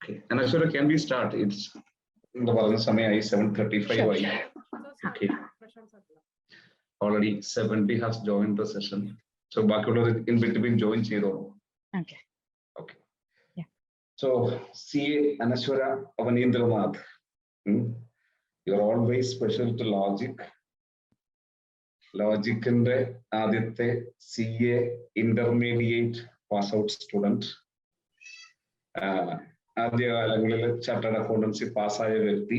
Okay. Anashwara, can we start? It's the 7:35. Sure. Okay. Already 70 has joined the session. So Bakulo in between join zero. Okay. Okay. Yeah. So CA Anashwara Avaneendranath. You're always special to logic. Logic in the Aditya CA intermediate pass out student. ആദ്യകാലങ്ങളിൽ chartered accountancy പാസ്സായ വ്യക്തി.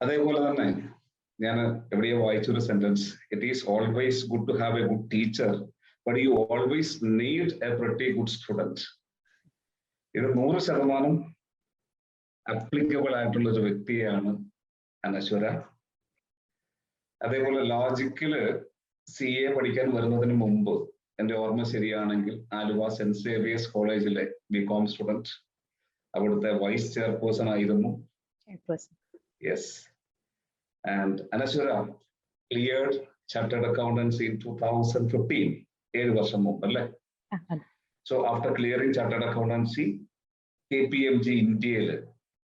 അതേപോലെ തന്നെ ഞാൻ എവിടെയോ വായിച്ചൊരു sentence, it is always good to have a good teacher but you always need a pretty good student. ഇത് 100% applicable ആയിട്ടുള്ള ഒരു വ്യക്തിയാണ് അനശ്വര. അതേപോലെ ലോജിക്കില് CA പഠിക്കാൻ വരുന്നതിന് മുമ്പ് എൻ്റെ ഓർമ്മ ശരിയാണെങ്കിൽ ആലുവ സെന്റ് സേവിയേഴ്സ് കോളേജിലെ BCom സ്റ്റുഡന്റ്, അവിടുത്തെ വൈസ് ചെയർപേഴ്സൺ ആയിരുന്നു. Yes. And Anaswara cleared chartered accountancy in 2015, 7 വർഷം മുമ്പ് അല്ലേ? So after clearing chartered accountancy KPMG ഇന്ത്യയിൽ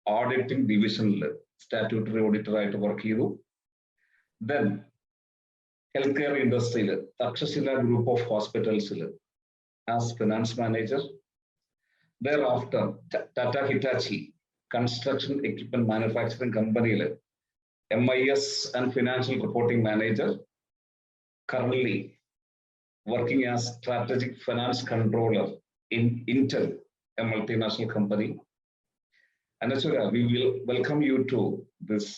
ഓഡിറ്റിംഗ് ഡിവിഷനിൽ സ്റ്റാറ്റ്യൂട്ടറി ഓഡിറ്റർ ആയിട്ട് വർക്ക് ചെയ്തു. Then health care industry, Takshashila group of hospitals as finance manager. Thereafter, Tata Hitachi construction equipment manufacturing company, MIS and financial reporting manager. Currently working as strategic finance controller in Intel, a multinational company. And that's why we will welcome you to this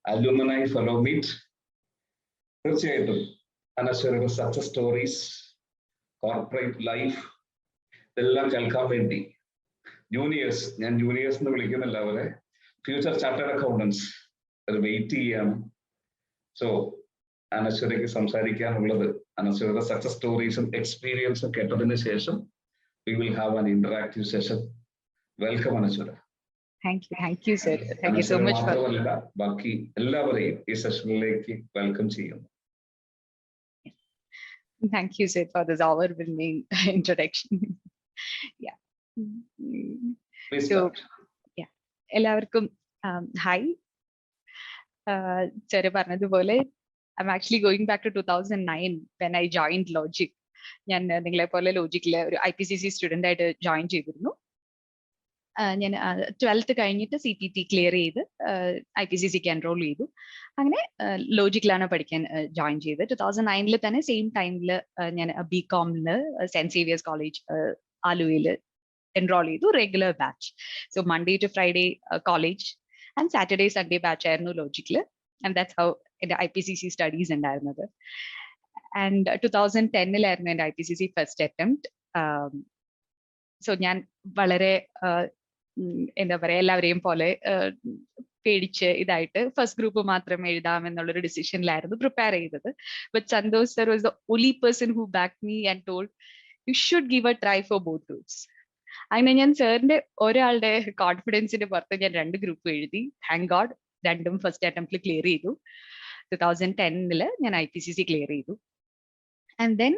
alumni fellow meet. തീർച്ചയായിട്ടും അനശ്വരയുടെ success stories, corporate life ഇതെല്ലാം കേൾക്കാൻ വേണ്ടി juniors, ഞാൻ juniors എന്ന് വിളിക്കുന്നില്ല അവരെ, future chartered accountants അത് wait ചെയ്യാണ്. സോ അനശ്വരയ്ക്ക് സംസാരിക്കാനുള്ളത് അനശ്വരയുടെ സക്സസ് സ്റ്റോറീസും എക്സ്പീരിയൻസും കേട്ടതിന് ശേഷം we will have an interactive session. Welcome Anaswara. Thank you sir. Thank you so much for ബാക്കി എല്ലാവരെയും ഈ സെഷനിലേക്ക് വെൽക്കം ചെയ്യുന്നു. Thank you sir for this overwhelming introduction. Yeah. So yeah, എല്ലാവർക്കും hi. Sir പറഞ്ഞതുപോലെ I'm actually going back to 2009 when I joined Logic. ഞാൻ നിങ്ങളെ പോലെ ലോജിക്കിലെ ഒരു IPCC സ്റ്റുഡന്റ് ആയിട്ട് ജോയിൻ ചെയ്തിരുന്നു. ഞാൻ 12th കഴിഞ്ഞിട്ട് CPT ക്ലിയർ ചെയ്ത് IPCCക്ക് എൻറോൾ ചെയ്തു. അങ്ങനെ ലോജിക്കിലാണ് പഠിക്കാൻ ജോയിൻ ചെയ്തത്. 2009 തന്നെ സെയിം ടൈമിൽ ഞാൻ BComല് സെന്റ് സേവിയേഴ്സ് കോളേജ് ആലുവയിൽ എൻറോൾ ചെയ്തു, regular batch. So Monday to Friday college and Saturday Sunday batch ആയിരുന്നു ലോജിക്കില്. ആൻഡ് ദാറ്റ്സ് ഹൗ എൻ്റെ IPCC സ്റ്റഡീസ് ഉണ്ടായിരുന്നത്. ആൻഡ് 2010 എൻ്റെ IPCC ഫസ്റ്റ് അറ്റംപ്റ്റ്. സോ ഞാൻ വളരെ എന്താ പറയാ, എല്ലാവരെയും പോലെ പേടിച്ച് ഇതായിട്ട് ഫസ്റ്റ് ഗ്രൂപ്പ് മാത്രം എഴുതാം എന്നുള്ളൊരു ഡിസിഷനിലായിരുന്നു പ്രിപ്പയർ ചെയ്തത്. But Santhosh sir was the only person who back me and told you should give a try for both groups. അങ്ങനെ ഞാൻ സാറിന്റെ ഒരാളുടെ കോൺഫിഡൻസിന്റെ പുറത്ത് ഞാൻ 2 ഗ്രൂപ്പ് എഴുതി. താങ്ക് ഗോഡ് രണ്ടും ഫസ്റ്റ് അറ്റംപ്റ്റിൽ ക്ലിയർ ചെയ്തു. 2010 ഞാൻ IPCC ക്ലിയർ ചെയ്തു. And then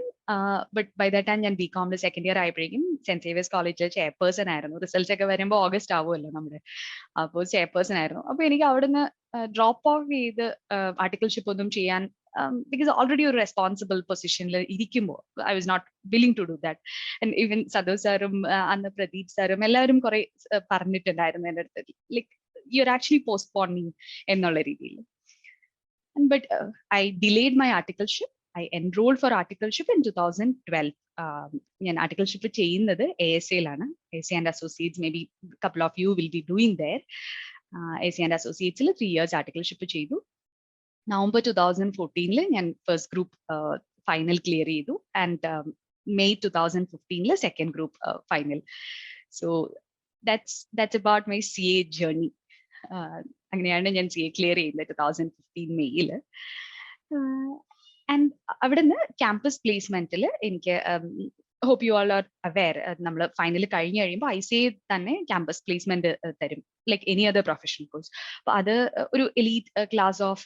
but by that time ഞാൻ BComല് സെക്കൻഡ് ഇയർ ആയപ്പോഴേക്കും സെന്റ് സേവിയേഴ്സ് കോളേജിലെ ചെയർപേഴ്സൺ ആയിരുന്നു. റിസൾട്ട്സ് ഒക്കെ വരുമ്പോൾ ഓഗസ്റ്റ് ആവുമല്ലോ നമ്മുടെ, അപ്പോൾ ചെയർപേഴ്സൺ ആയിരുന്നു. അപ്പൊ എനിക്ക് അവിടുന്ന് ഡ്രോപ്പ് ഓഫ് ചെയ്ത് ആർട്ടിക്കിൾഷിപ്പ് ഒന്നും ചെയ്യാൻ, ബിക്കോസ് ഓൾറെഡി ഒരു റെസ്പോൺസിബിൾ പൊസിഷനിൽ ഇരിക്കുമ്പോൾ I was not willing to do that. And even Santhosh സാറും അന്ന് പ്രദീപ് സാറും എല്ലാവരും കുറെ പറഞ്ഞിട്ടുണ്ടായിരുന്നു എൻ്റെ അടുത്ത്, like you are actually postponing എന്നുള്ള രീതിയിൽ. But I delayed my articleship. I enrolled for articleship in 2012. ഞാൻ ആർട്ടിക്കിൾഷിപ്പ് ചെയ്യുന്നത് ASA-ലാണ്. ACCA and Associates, maybe a couple of you will be doing there. ACCA and Associates-ൽ 3 years articleship ചെയ്തു. November 2014 ഞാൻ first group final clear ചെയ്തു. And May 2015 second group final. So that's about my CA journey. അങ്ങനെയാണ് ഞാൻ CA clear ചെയ്യുന്നത് 2015 മെയ്യിൽ. And അവിടുന്ന് campus പ്ലേസ്മെന്റിൽ എനിക്ക് hope you all are aware, നമ്മൾ ഫൈനൽ കഴിഞ്ഞ് കഴിയുമ്പോൾ ICA തന്നെ ക്യാമ്പസ് പ്ലേസ്മെന്റ് തരും, like any other professional course. അപ്പൊ അത് ഒരു എലീറ്റ് ക്ലാസ് ഓഫ്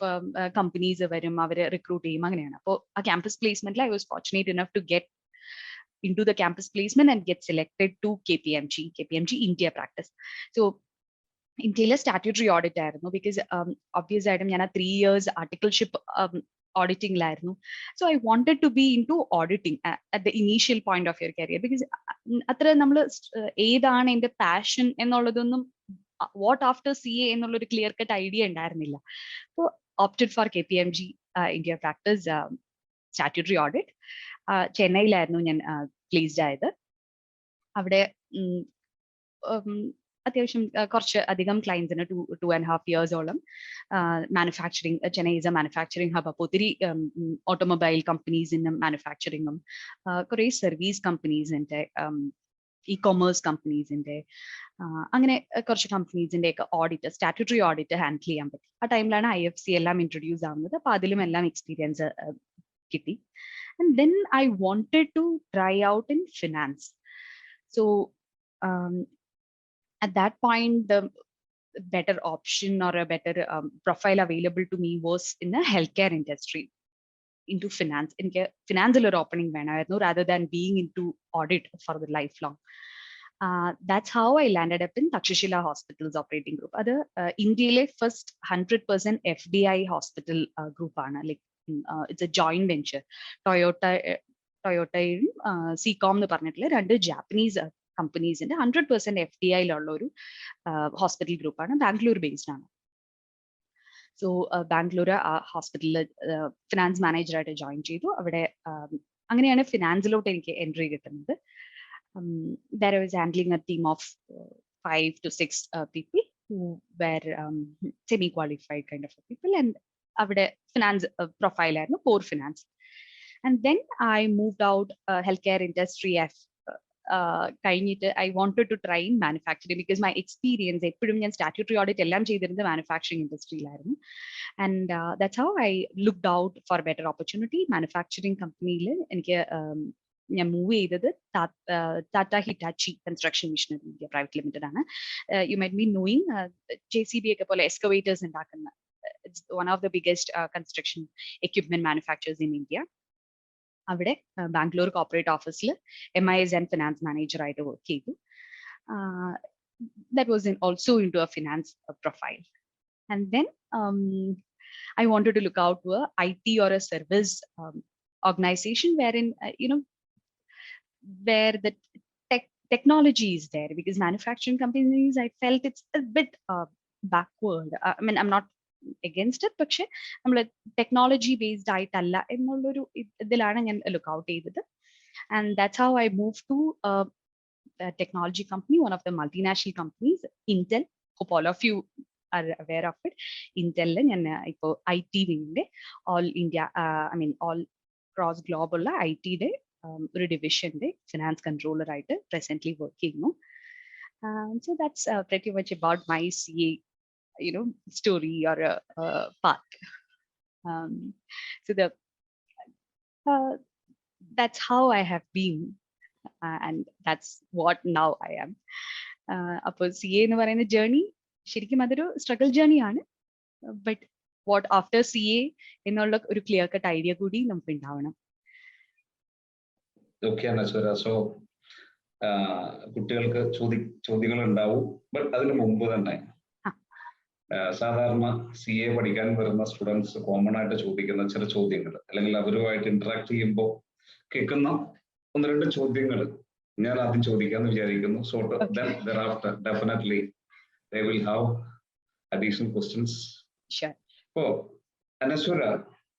കമ്പനീസ് വരും, അവർ റിക്രൂട്ട് ചെയ്യും, അങ്ങനെയാണ്. അപ്പോൾ ആ ക്യാമ്പസ് പ്ലേസ്മെന്റിൽ I was fortunate enough to get into the campus placement and get selected to KPMG India practice. So ഇന്ത്യയിലെ സ്റ്റാറ്റ്യൂട്ടറി ഓഡിറ്റ് ആയിരുന്നു, ബിക്കോസ് ഒബ്വിയസ് ആയിട്ടും ഞാൻ ആ 3 years ആർട്ടിക്കിൾഷിപ്പ് ഓഡിറ്റിംഗിലായിരുന്നു. So I wanted to be in to auditing at the initial point of your career, because അത്ര നമ്മൾ ഏതാണ് എന്റെ പാഷൻ എന്നുള്ളതൊന്നും വാട്ട് ആഫ്റ്റർ CA എന്നുള്ളൊരു ക്ലിയർ കട്ട് ഐഡിയ ഉണ്ടായിരുന്നില്ല. അപ്പോൾ opted for KPMG India practice statutory audit. ചെന്നൈയിലായിരുന്നു ഞാൻ പ്ലേസ്ഡ് ആയത്. അവിടെ അത്യാവശ്യം കുറച്ച് അധികം ക്ലയൻസിന് 2.5 years manufacturing. Chennai is a manufacturing hub. അപ്പോൾ ഒത്തിരി ഓട്ടോമൊബൈൽ കമ്പനീസിനും മാനുഫാക്ചറിങ്ങും കുറേ സർവീസ് കമ്പനീസിന്റെ ഇ-കൊമേഴ്സ് കമ്പനീസിന്റെ അങ്ങനെ കുറച്ച് കമ്പനീസിന്റെ ഒക്കെ ഓഡിറ്റ്, സ്റ്റാറ്റ്യൂട്ടറി ഓഡിറ്റ് ഹാൻഡിൽ ചെയ്യാൻ പറ്റി. ആ ടൈമിലാണ് IFC എല്ലാം ഇൻട്രൊഡ്യൂസ് ആവുന്നത്. അപ്പൊ അതിലും എല്ലാം എക്സ്പീരിയൻസ് കിട്ടി. And then I wanted to try out in finance. So at that point, the better option or a better profile available to me was in the healthcare industry, into finance. In finance or opening rather than being into audit for the lifelong. That's how I landed up in Takshashila Hospitals Operating Group. Other India first 100% FDI hospital group ana, like it's a joint venture. Toyota CCOM nu parnittulla rendu Japanese companies in 100% FDI ഒരു hospital ഗ്രൂപ്പാണ്. Bangalore based ആണ്. So Bangalore ഹോസ്പിറ്റലിൽ finance മാനേജറായിട്ട് join ചെയ്തു. അവിടെ അങ്ങനെയാണ് ഫിനാൻസിലോട്ട് എനിക്ക് entry കിട്ടുന്നത്. There I was handling a team of 5 to 6 people who were semi-qualified kind of people, and അവിടെ ഫിനാൻസ് പ്രൊഫൈൽ ആയിരുന്നു, core finance. And then I moved out healthcare industry കഴിഞ്ഞിട്ട് I wanted to try in manufacturing, because my experience എപ്പോഴും ഞാൻ statutory audit എല്ലാം ചെയ്തിരുന്നത് manufacturing ഇൻഡസ്ട്രിയിലായിരുന്നു. And that's how I looked out for better opportunity. Manufacturing കമ്പനിയിൽ എനിക്ക് ഞാൻ move ചെയ്തത് Tata Hitachi construction machinery India private limited ആണ്. You might be knowing JCB ഒക്കെ പോലെ എക്സ്കവേറ്റേഴ്സ് ഉണ്ടാക്കുന്ന it's one of the biggest construction equipment manufacturers in India. അവിടെ Bangalore corporate ഓഫീസിൽ MIS ആൻഡ് ഫിനാൻസ് മാനേജർ ആയിട്ട് വർക്ക് ചെയ്തു. That was also into a finance profile. And then I wanted to look out to a IT or a service organization wherein where the technology is there, because manufacturing companies, I felt it's a bit backward. I mean, I'm not against it, പക്ഷെ നമ്മൾ technology based ആയിട്ടല്ല എന്നുള്ളൊരു ഇതിലാണ് ഞാൻ look out ചെയ്തത്. And that's how I move to technology company, one of the multinational companies, Intel. Hope all of you are aware of it. Intel and IT wing all India, I mean all cross global IT division finance controller writer presently working. So that's pretty much about my CA story or path. So that's how I have been. And that's what now I am. അപ്പോൾ CA എന്ന് പറയുന്ന journey ശരിക്കും അതൊരു struggle ജേർണിയാണ്. But what after CA എന്നുള്ള ഒരു clear cut idea കൂടി നമുക്ക് ഉണ്ടാവണം. ഓക്കെ അനശ്വര, സോ കുട്ടികൾക്ക് ചോദ്യങ്ങൾ ഉണ്ടാവും. ബട്ട് അതിന് മുമ്പ് തന്നെ സാധാരണ CA പഠിക്കാൻ വരുന്ന സ്റ്റുഡൻസ് കോമൺ ആയിട്ട് ചോദിക്കുന്ന ചില ചോദ്യങ്ങൾ, അല്ലെങ്കിൽ അവരുമായിട്ട് ഇന്ററാക്ട് ചെയ്യുമ്പോൾ കേൾക്കുന്ന 1-2 ചോദ്യങ്ങൾ ഞാൻ ആദ്യം ചോദിക്കാന്ന് വിചാരിക്കുന്നു. So then thereafter definitely they will have additional questions. Sure. ഇപ്പോ അനശ്വര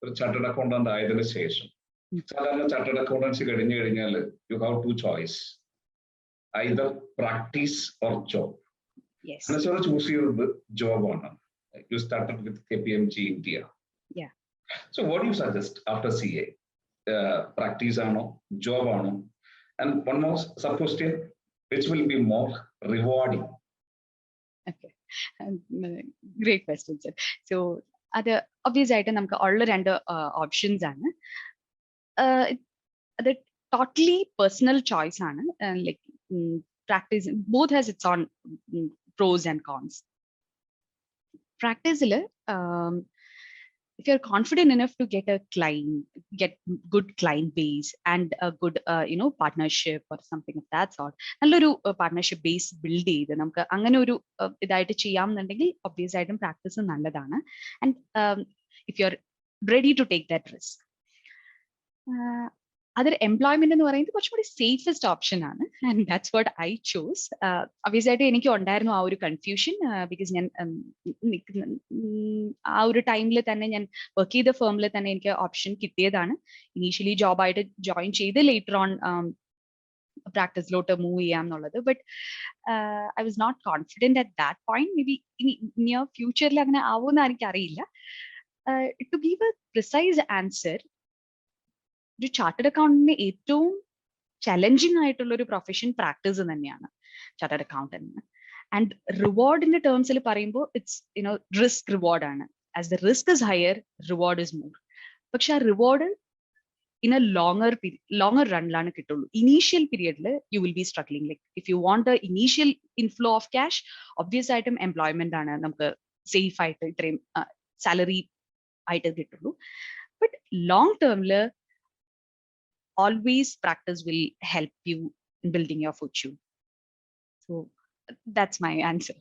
ഒരു ചാർട്ടേഡ് അക്കൗണ്ടന്റ് ആയതിനു ശേഷം സാധാരണ ചാർട്ടേഡ് അക്കൗണ്ടൻസി കഴിഞ്ഞു കഴിഞ്ഞാൽ you have 2 choice, either practice or job. Yes. Anaswara choose ചെയ്തത് ജോബ് ആണ്. You started with KPMG India. Yeah. So what do you suggest after CA? Practice ആണോ ജോബ് ആണോ? And one more sub question, which will be more rewarding? Okay, great question, sir. So അത് ഒബ്വിയസ് ആയിട്ട് നമുക്ക് ഉള്ള 2 options ആണ്. അത് totally personal choice ആണ്. Like practice both has its own pros and cons. പ്രാക്ടീസിൽ if you're confident enough to get a client, get good client base and a good partnership or something of that sort, നല്ലൊരു partnership base build ചെയ്ത് നമുക്ക് അങ്ങനെ ഒരു ഇതായിട്ട് ചെയ്യാമെന്നുണ്ടെങ്കിൽ obvious ആയിട്ടും practice നല്ലതാണ്. And if you are ready to take that risk. അതൊരു എംപ്ലോയ്മെന്റ് എന്ന് പറയുന്നത് കുറച്ചും കൂടി സേഫസ്റ്റ് ഓപ്ഷൻ ആണ്. And that's what I chose. Obvious ആയിട്ട് എനിക്ക് ഉണ്ടായിരുന്നു ആ ഒരു കൺഫ്യൂഷൻ, ബിക്കോസ് ഞാൻ ആ ഒരു ടൈമിൽ തന്നെ ഞാൻ വർക്ക് ചെയ്ത ഫേമിൽ തന്നെ എനിക്ക് ഓപ്ഷൻ കിട്ടിയതാണ്. ഇനീഷ്യലി ജോബായിട്ട് ജോയിൻ ചെയ്ത് ലേറ്റർ ഓൺ പ്രാക്ടീസിലോട്ട് മൂവ് ചെയ്യാം എന്നുള്ളത്. But I was not confident at that point. Maybe near ഫ്യൂച്ചറിൽ അങ്ങനെ ആവുമെന്ന് എനിക്കറിയില്ല. To give a precise answer, ഒരു ചാർട്ടേഡ് അക്കൗണ്ടന്റിന് ഏറ്റവും ചലഞ്ചിങ് ആയിട്ടുള്ള ഒരു പ്രൊഫഷൻ പ്രാക്ടീസ് തന്നെയാണ് ചാർട്ടേഡ് അക്കൗണ്ടന്റിന്. ആൻഡ് റിവാർഡിന്റെ ടേംസിൽ പറയുമ്പോൾ ഇറ്റ്സ് റിസ്ക് റിവാർഡ് ആണ്. As the risk is higher, reward is more. പക്ഷെ ആ റിവാർഡ് ഇൻ എ ലോങ്ങർ റണ്ണിലാണ് കിട്ടുള്ളൂ. ഇനീഷ്യൽ പീരിയഡിൽ you will be struggling. Like if you want a initial inflow of cash, obvious ആയിട്ടും എംപ്ലോയ്മെന്റ് ആണ് നമുക്ക് safe ആയിട്ട് ഇത്രയും സാലറി ആയിട്ട് കിട്ടുള്ളൂ. ബട്ട് ലോങ് ടേമിൽ always practice will help you in building your fortune. So that's my answer.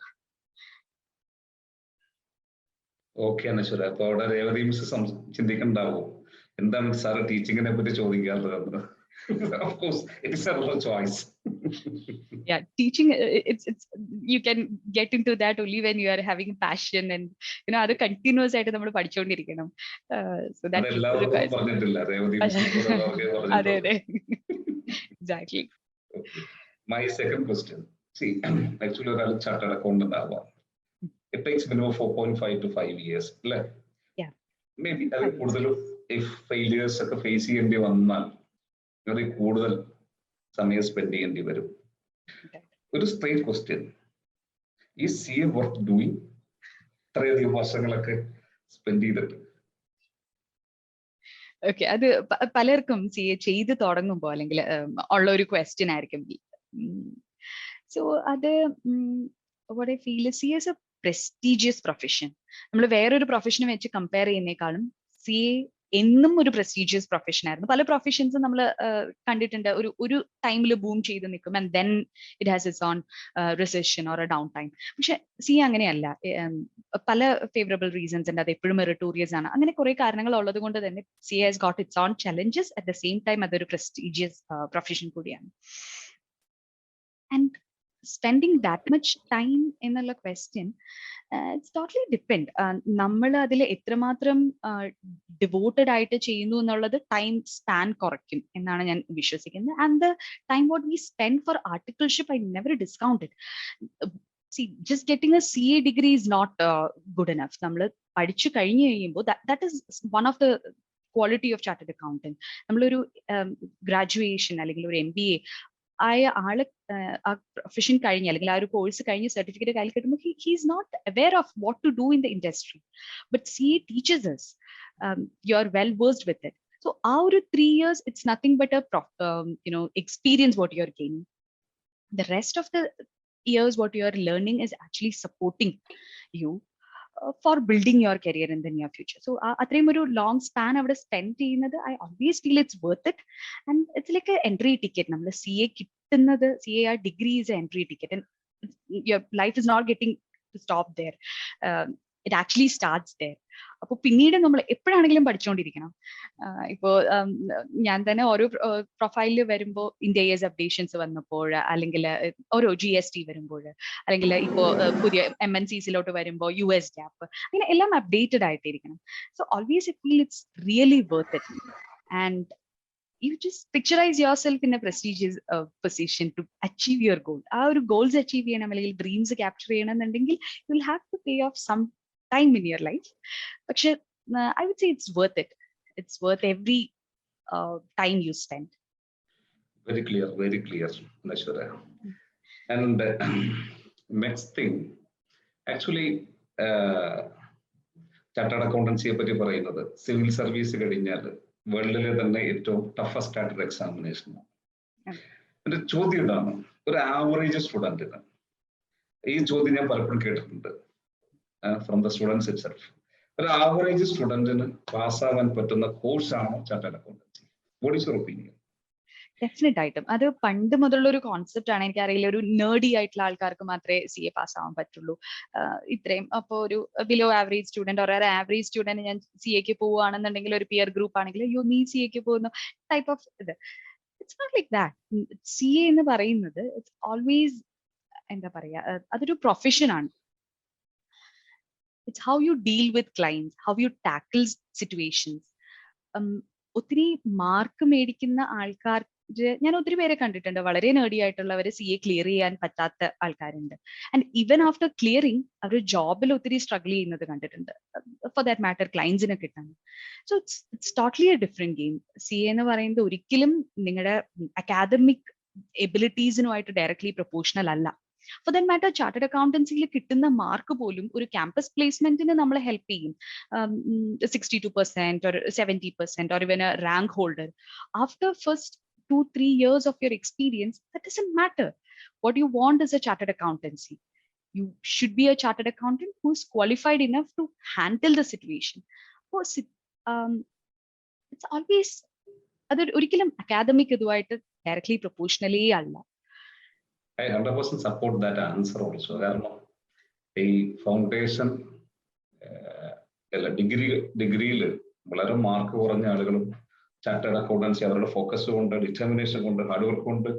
Okay, Anashwara. അപ്പോൾ അവിടെ രേവതി മിസ് ചിന്തിക്കണ്ടാവോ എന്താണ് സാറ് ടീച്ചിങ്ങിനെ പറ്റി ചോദിക്കാറുള്ളത്? Of course, it is a choice. Yeah, teaching, it's you can get into that only when you are having passion and അത് continuous ആയിട്ട് നമ്മൾ പഠിച്ചുകൊണ്ടിരിക്കണം. So that എല്ലാവർക്കും പറഞ്ഞിട്ടില്ല, Revathi miss അതെ അതെ, exactly. Okay. My second question, see, actually ഒരാൾ chartered accountant ആവാം. It takes minimum 4.5 to 5 years, അല്ലേ? Yeah. Maybe അതിൽ കൂടുതലും if failures ഒക്കെ ഫേസ് ചെയ്യേണ്ടി വന്നാൽ വളരെ കൂടുതൽ സമയം സ്പെൻഡ് ചെയ്യേണ്ടി വരും. ഒരു സ്ട്രേറ്റ് ക്വസ്റ്റ്യൻ, ഈ CA വർക്ക് ഡൂയിങ് ഇത്രയധികം വർഷങ്ങളൊക്കെ സ്പെൻഡ് ചെയ്തിട്ട്? ഓക്കെ, അത് പലർക്കും CA ചെയ്ത് തുടങ്ങുമ്പോൾ അല്ലെങ്കിൽ ഉള്ള ഒരു ക്വസ്റ്റ്യൻ ആയിരിക്കും. സോ അത് what I feel is CA is a prestigious profession. നമ്മൾ വേറൊരു പ്രൊഫഷനെ വെച്ച് കമ്പയർ ചെയ്യുന്നേക്കാളും CA എന്നും ഒരു പ്രസ്റ്റീജിയസ് പ്രൊഫഷൻ ആയിരുന്നു. പല പ്രൊഫഷൻസും നമ്മൾ കണ്ടിട്ടുണ്ട്, ഒരു ടൈമിൽ ബൂം ചെയ്ത് നിൽക്കും and then it has its own recession or a down time. പക്ഷെ CA അങ്ങനെയല്ല. പല ഫേവറബിൾ റീസൺസ് ഉണ്ട്, അത് എപ്പോഴും മെറിറ്റോറിയസ് ആണ്. അങ്ങനെ കുറെ കാരണങ്ങൾ ഉള്ളത് കൊണ്ട് തന്നെ CA has got its own challenges. At the same time അതൊരു പ്രസ്റ്റീജിയസ് പ്രൊഫഷൻ കൂടിയാണ്. And spending that much time എന്നുള്ള ക്വസ്റ്റ്യൻ, ഇറ്റ്സ് ടോട്ടലി ഡിപ്പെൻഡ്. നമ്മൾ അതിൽ എത്രമാത്രം ഡിവോട്ടഡ് ആയിട്ട് ചെയ്യുന്നു എന്നുള്ളത് ടൈം സ്പാൻ കുറയ്ക്കും എന്നാണ് ഞാൻ വിശ്വസിക്കുന്നത്. And the time what we spend four articleship, I never discount it. See, just getting a CA degree is not good enough. നമ്മൾ പഠിച്ചു കഴിഞ്ഞു കഴിയുമ്പോൾ that is one of the quality of chartered accountant. നമ്മളൊരു graduation അല്ലെങ്കിൽ ഒരു MBA ആയ ആള് ആ പ്രൊഫഷൻ കഴിഞ്ഞ് അല്ലെങ്കിൽ ആ ഒരു കോഴ്സ് കഴിഞ്ഞ് സർട്ടിഫിക്കറ്റ് കയ്യിൽ കിട്ടുമ്പോൾ he is not aware of what to do in the industry. But CA teaches us. You are well versed with it. So ആ ഒരു 3 years, it's nothing but a experience what you are gaining. The rest of the years what you are learning is actually supporting you for building your career in the near future. So അത്രയും ഒരു long span അവിടെ spend ചെയ്യുന്നത്, I always feel it's worth it. And it's like an entry ticket. നമ്മൾ CA കിട്ടുന്നത്, CA degree is an entry ticket, and your life is not getting to stop there. It actually starts there. അപ്പോൾ പിന്നീട് നമ്മൾ എപ്പോഴാണെങ്കിലും പഠിച്ചുകൊണ്ടിരിക്കണം. ഇപ്പോൾ ഞാൻ തന്നെ ഓരോ പ്രൊഫൈലിൽ വരുമ്പോൾ ഇന്ത്യസ് അപ്ഡേഷൻസ് വന്നപ്പോൾ, അല്ലെങ്കിൽ ഓരോ GST വരുമ്പോൾ, അല്ലെങ്കിൽ ഇപ്പോൾ പുതിയ MNCസിലോട്ട് വരുമ്പോൾ US GAAP, അങ്ങനെ എല്ലാം അപ്ഡേറ്റഡ് ആയിട്ടിരിക്കണം. So always I feel it's really worth it. And you just picturize yourself in a prestigious position to achieve your goal. ആ ഒരു ഗോൾസ് അച്ചീവ് ചെയ്യണം അല്ലെങ്കിൽ ഡ്രീംസ് ക്യാപ്ചർ ചെയ്യണം എന്നുണ്ടെങ്കിൽ you will have to pay off some time in your life. പക്ഷെ I would say it's worth it. It's worth every time you spend. Very clear, Anashwara. And next thing, actually ചാർട്ടേഡ് അക്കൗണ്ടൻസിയെ പറ്റി പറയുന്നത് civil service കഴിഞ്ഞാൽ വേൾഡിലെ തന്നെ ഏറ്റവും toughest ആയിട്ടുള്ള എക്സാമിനേഷനാണ്. എന്റെ ചോദ്യം ഇതാണ്, ഒരു ആവറേജ് സ്റ്റുഡന്റിന് ഈ ചോദ്യം ഞാൻ പലപ്പോഴും കേട്ടിട്ടുണ്ട് ഫ്രം ദ സ്റ്റുഡൻസ് ഇറ്റ്സെൽഫ്. ഒരു ആവറേജ് സ്റ്റുഡന്റിന് പാസ്സാവാൻ പറ്റുന്ന കോഴ്സാണോ chartered accountancy? What is your opinion? Definite ആയിട്ടും അത് പണ്ട് മുതലുള്ള ഒരു കോൺസെപ്റ്റ് ആണ്. എനിക്കറിയില്ല, ഒരു നേർഡി ആയിട്ടുള്ള ആൾക്കാർക്ക് മാത്രമേ CA പാസ് ആവാൻ പറ്റുള്ളൂ. ഇത്രയും അപ്പോൾ ഒരു ബിലോ ആവറേജ് സ്റ്റുഡന്റ് ഒരു ആവറേജ് സ്റ്റുഡന്റ് ഞാൻ CAക്ക് പോവുകയാണെന്നുണ്ടെങ്കിൽ, ഒരു പിയർ ഗ്രൂപ്പ് ആണെങ്കിൽ നീ CAക്ക് പോകുന്ന ടൈപ്പ് ഓഫ് ഇത്. It's not like that. CA എന്ന് പറയുന്നത് ഇറ്റ്സ് ഓൾവേസ് എന്താ പറയാ, അതൊരു പ്രൊഫഷൻ ആണ്. It's how you deal with clients, how you tackle situations. ഒത്തിരി മാർക്ക് മേടിക്കുന്ന ആൾക്കാർ, ഞാൻ ഒത്തിരി പേരെ കണ്ടിട്ടുണ്ട്, വളരെ നേർഡി ആയിട്ടുള്ളവര് CA ക്ലിയർ ചെയ്യാൻ പറ്റാത്ത ആൾക്കാരുണ്ട്. ആൻഡ് ഈവൻ ആഫ്റ്റർ ക്ലിയറിംഗ് അവർ ജോബിൽ ഒത്തിരി സ്ട്രഗിൾ ചെയ്യുന്നത് കണ്ടിട്ടുണ്ട്, ഫോർ ദാറ്റ് മാറ്റർ ക്ലയൻസിനെ കിട്ടാൻ. So it's totally A different game. CA എന്ന് പറയുന്നത് ഒരിക്കലും നിങ്ങളുടെ അക്കാദമിക് എബിലിറ്റീസിനുമായിട്ട് ഡയറക്ട്ലി പ്രൊപ്പോർഷണൽ അല്ല. ഫോർ ദാറ്റ് മാറ്റർ ചാർട്ടേഡ് അക്കൗണ്ടൻസിയിൽ കിട്ടുന്ന മാർക്ക് പോലും ഒരു ക്യാമ്പസ് പ്ലേസ്മെന്റിന് നമ്മളെ ഹെൽപ്പ് ചെയ്യും. 62% or 70% or even a rank holder. After first 2-3 years of your experience, that doesn't matter. What you want is a chartered accountancy. You should be a chartered accountant who's qualified enough to handle the situation. It's always other ഒരിക്കലും academic ഇതുമായിട്ട് directly പ്രൊപ്പോർഷണലേ അല്ല. I 100% support that answer also. കാരണം ഈ foundation ഡിഗ്രിയിൽ വളരെ mark കുറഞ്ഞ ആളുകളും chartered accountancy അവരുടെ ഫോക്കസ് കൊണ്ട്, ഡിറ്റർമിനേഷൻ കൊണ്ട്, ഹാർഡ് വർക്ക് കൊണ്ട്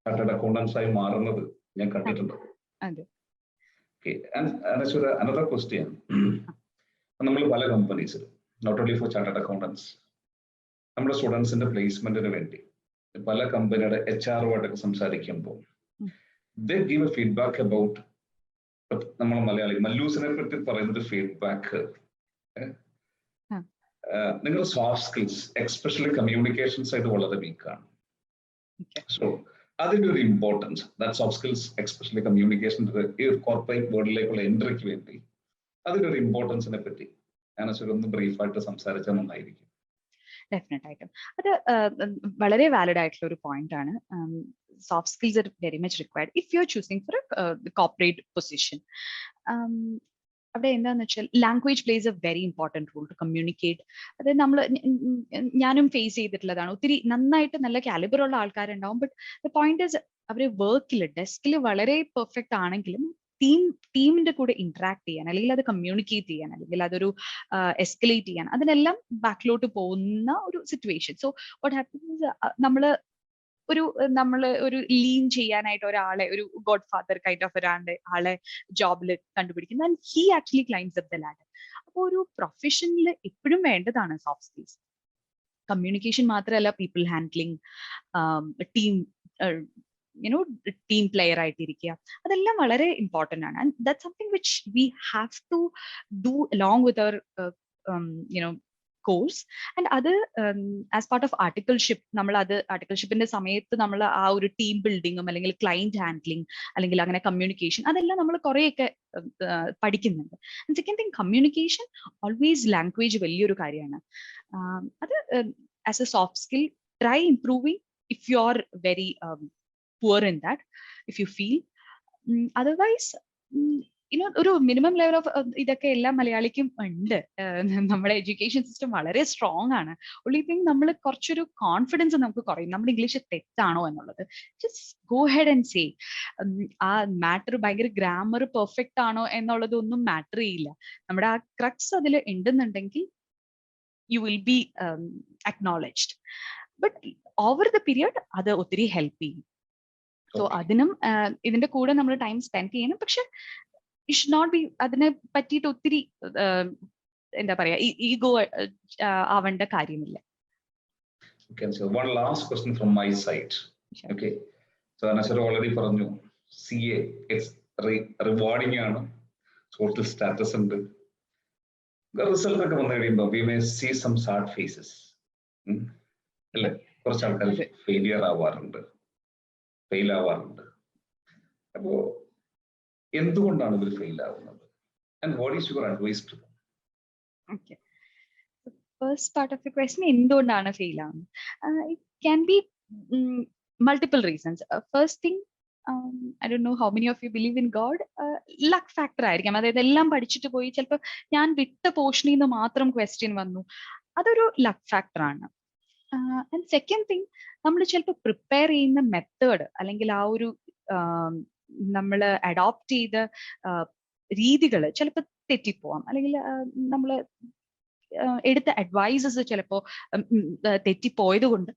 ചാർട്ടേഡ് അക്കൗണ്ടൻസ് ആയി മാറുന്നത് ഞാൻ കണ്ടിട്ടുണ്ട്. അനദർ ക്വസ്റ്റ്യൻ, നമ്മൾ പല കമ്പനീസിൽ not only for chartered accountants, നമ്മുടെ സ്റ്റുഡൻസിന്റെ പ്ലേസ്മെന്റിന് വേണ്ടി പല കമ്പനിയുടെ HR സംസാരിക്കുമ്പോൾ they give a feedback about, നമ്മൾ മലയാളി മല്ലൂസിനെ പറ്റി പറയുന്നത് ഫീഡ്ബാക്ക്, നിങ്ങളുടെ soft skills especially communication side വളരെ വീക്കാണ്. സോ അതിന്റെ ഒരു importance, that soft skills especially communication ഈ കോർപ്പറേറ്റ് വേൾഡിലേക്കുള്ള എൻട്രിക്ക് വേണ്ടി അതിന്റെ ഒരു ഇമ്പോർട്ടൻസിനെ പറ്റി ഒന്ന് ബ്രീഫായിട്ട് സംസാരിച്ചാൽ നന്നായിരിക്കും. ഡെഫിനറ്റ് ആയിട്ടും അത് വളരെ വാലിഡ് ആയിട്ടുള്ള ഒരു പോയിന്റ് ആണ്. Soft skills are very much required if you are choosing for a corporate position. അവിടെ എന്താന്ന് വെച്ചാൽ language plays a very important role to communicate. അത് ഞാനും ഫേസ് ചെയ്തിട്ടുള്ളതാണ്. ഒത്തിരി നന്നായിട്ട് നല്ല കാലിബർ ഉള്ള ആൾക്കാരുണ്ടാവും, ബട്ട് ദ പോയിന്റ് ഇസ് അവര് വർക്കിൽ ഡെസ്കിൽ വളരെ പെർഫെക്റ്റ് ആണെങ്കിലും ടീമിന്റെ കൂടെ ഇന്ററാക്ട് ചെയ്യാൻ, അല്ലെങ്കിൽ അത് കമ്മ്യൂണിക്കേറ്റ് ചെയ്യാൻ, അല്ലെങ്കിൽ അതൊരു എസ്കലേറ്റ് ചെയ്യാൻ, അതിനെല്ലാം ബാക്കിലോട്ട് പോകുന്ന ഒരു സിറ്റുവേഷൻ. സോ വാട്ട് ഹാപ്പൻസ്, നമ്മള് ഒരു ലീൻ ചെയ്യാനായിട്ട് ഒരാളെ, ഒരു ഗോഡ് ഫാദർ കൈൻഡ് ഓഫ് ആളെ ജോബിൽ കണ്ടുപിടിക്കുന്നു, and he actually climbs up the ladder. അപ്പോൾ ഒരു പ്രൊഫഷനിൽ എപ്പോഴും വേണ്ടതാണ് സോഫ്റ്റ് സ്കിൽസ്. കമ്മ്യൂണിക്കേഷൻ മാത്രമല്ല, പീപ്പിൾ ഹാൻഡ്ലിംഗ്, ടീം പ്ലെയർ ആയിട്ടിരിക്കുക, അതെല്ലാം വളരെ ഇമ്പോർട്ടൻ്റ് ആണ്. And that's something which we have to do along with our course. And അത് ആസ് പാർട്ട് ഓഫ് ആർട്ടിക്കിൾഷിപ്പ്, ആർട്ടിക്കിൾഷിപ്പിന്റെ സമയത്ത് നമ്മൾ ആ ഒരു ടീം ബിൽഡിങ്ങും, അല്ലെങ്കിൽ ക്ലയന്റ് ഹാൻഡ്ലിംഗ്, അല്ലെങ്കിൽ അങ്ങനെ കമ്മ്യൂണിക്കേഷൻ, അതെല്ലാം നമ്മൾ കുറേയൊക്കെ പഠിക്കുന്നുണ്ട്. Second thing, communication always language വലിയൊരു കാര്യമാണ്. അത് as A soft skill try improving if you are very poor in that, if you feel. Otherwise, ഒരു മിനിമം ലെവൽ ഓഫ് ഇതൊക്കെ എല്ലാ മലയാളിക്കും ഉണ്ട്. നമ്മുടെ എഡ്യൂക്കേഷൻ സിസ്റ്റം വളരെ സ്ട്രോങ് ആണ്. ഒൺലി തിങ്, നമ്മൾ കുറച്ചൊരു കോൺഫിഡൻസ് നമുക്ക് കുറയും, നമ്മുടെ ഇംഗ്ലീഷ് തെറ്റാണോ എന്നുള്ളത്. Just go head and say. ആ മാറ്റർ ഭയങ്കര ഗ്രാമർ പെർഫെക്റ്റ് ആണോ എന്നുള്ളത് ഒന്നും മാറ്റർ ചെയ്യില്ല. നമ്മുടെ ആ ക്രക്സ് അതിൽ ഉണ്ടെന്നുണ്ടെങ്കിൽ U will B acknowledged. But over the period അത് ഒത്തിരി ഹെൽപ്പ് ചെയ്യും. സോ അതിനും ഇതിന്റെ കൂടെ നമ്മൾ ടൈം സ്പെൻഡ് ചെയ്യണം. പക്ഷെ ഇറ്റ് ഷുഡ് നോട്ട് ബി അതിനെ പറ്റിയിട്ട് ഒത്തിരി എന്താ പറയാ ഈഗോ ആവേണ്ട കാര്യമില്ല. Okay, so one last question from my side. Sure. Okay, so Anashwara already പറഞ്ഞു CA it's rewarding ആണ്, social status ഉണ്ട്. റിസൾട്ട് ഒക്കെ വന്നു കഴിയുമ്പോൾ we may see some sad faces. അല്ലേ, കുറച്ച് ആൾക്കാർ ഫെയിൽ ആവാറുണ്ട്. അപ്പോ എന്തുകൊണ്ടാണ് ഇവർ ഫെയിൽ ആവുന്നത്? And what is your advice to them? Okay, first part of the question, എന്തുകൊണ്ടാണ് ഫെയിൽ ആവുന്നത്? It can be multiple reasons. First thing, I don't know how many of you believe in God. Luck factor ആയിരിക്കാം. അതായത് എല്ലാം പഠിച്ചിട്ട് പോയി ചിലപ്പോൾ ഞാൻ വിട്ട പോർഷനിൽ നിന്ന് മാത്രം ക്വസ്റ്റ്യൻ വന്നു, അതൊരു ലക്ക് ഫാക്ടർ ആണ്. ആൻഡ് സെക്കൻഡ് തിങ്, നമ്മൾ ചിലപ്പോൾ പ്രിപ്പയർ ചെയ്യുന്ന മെത്തേഡ് അല്ലെങ്കിൽ ആ ഒരു നമ്മൾ അഡോപ്റ്റ് ചെയ്ത രീതികൾ ചിലപ്പോൾ തെറ്റിപ്പോവാം, അല്ലെങ്കിൽ നമ്മൾ എടുത്ത അഡ്വൈസസ് ചിലപ്പോൾ തെറ്റിപ്പോയത് കൊണ്ട്,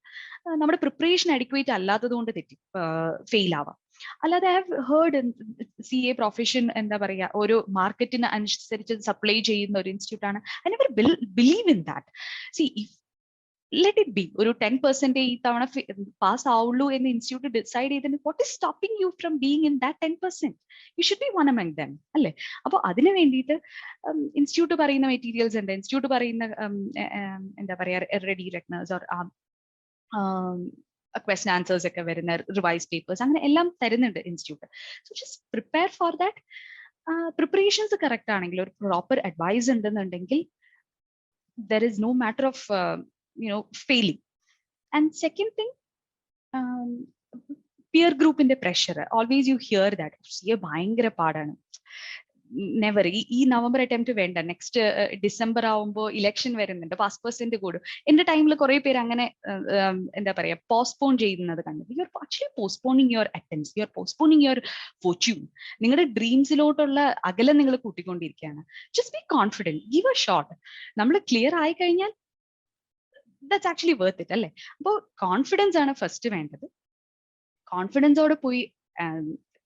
നമ്മുടെ പ്രിപ്പറേഷൻ അഡിക്വേറ്റ് അല്ലാത്തത് കൊണ്ട് ഫെയിൽ ആവാം. അല്ലാതെ I have heard CA profession എന്താ പറയാ ഒരു മാർക്കറ്റിന് അനുസരിച്ച് സപ്ലൈ ചെയ്യുന്ന ഒരു ഇൻസ്റ്റിറ്റ്യൂട്ട് ആണ്. I never believe in that. C if let it be ഒരു 10% ഈ തവണ പാസ് ആവുള്ളൂ എന്ന് ഇൻസ്റ്റിറ്റ്യൂട്ട് ഡിസൈഡ് ചെയ്തതിന് what is stopping you from being in that 10%? You should be one among dum അല്ലേ? അപ്പോൾ അതിന് വേണ്ടിയിട്ട് ഇൻസ്റ്റിറ്റ്യൂട്ട് പറയുന്ന മെറ്റീരിയൽസ് ഉണ്ട്, ഇൻസ്റ്റിറ്റ്യൂട്ട് പറയുന്ന എന്താ പറയാ റെഡി റെക്കനേഴ്സ് ഓർ ക്വസ്റ്റൻ ആൻസേഴ്സ് ഒക്കെ വരുന്ന റിവൈസ് പേപ്പേഴ്സ് അങ്ങനെ എല്ലാം തരുന്നുണ്ട് institute. So just prepare for that. Preparations correct ആണെങ്കിൽ, ഒരു പ്രോപ്പർ അഡ്വൈസ് ഉണ്ടെന്നുണ്ടെങ്കിൽ, there is no matter of failing. And second thing, peer group in the pressure, always you hear that CA ഭയങ്കര പാടാണ്, never. ഈ November attempt വേണ്ട, next December ആവുമ്പോൾ election വരുന്നുണ്ട്, 5% കൂടും. എന്റെ ടൈമിൽ കുറെ പേര് അങ്ങനെ എന്താ പറയാ പോസ്റ്റ്പോൺ ചെയ്യുന്നത് കണ്ടു. You are actually postponing your attempts, you are postponing your fortune. നിങ്ങളുടെ ഡ്രീംസിലോട്ടുള്ള അകലം നിങ്ങൾ കൂട്ടിക്കൊണ്ടിരിക്കുകയാണ്. Just be confident, give a shot. നമ്മൾ ക്ലിയർ ആയി കഴിഞ്ഞാൽ ദാറ്റ്സ് ആക്ച്വലി വർത്ത് ഇറ്റ് അല്ലേ? അപ്പോൾ കോൺഫിഡൻസ് ആണ് ഫസ്റ്റ് വേണ്ടത്. കോൺഫിഡൻസോടെ പോയി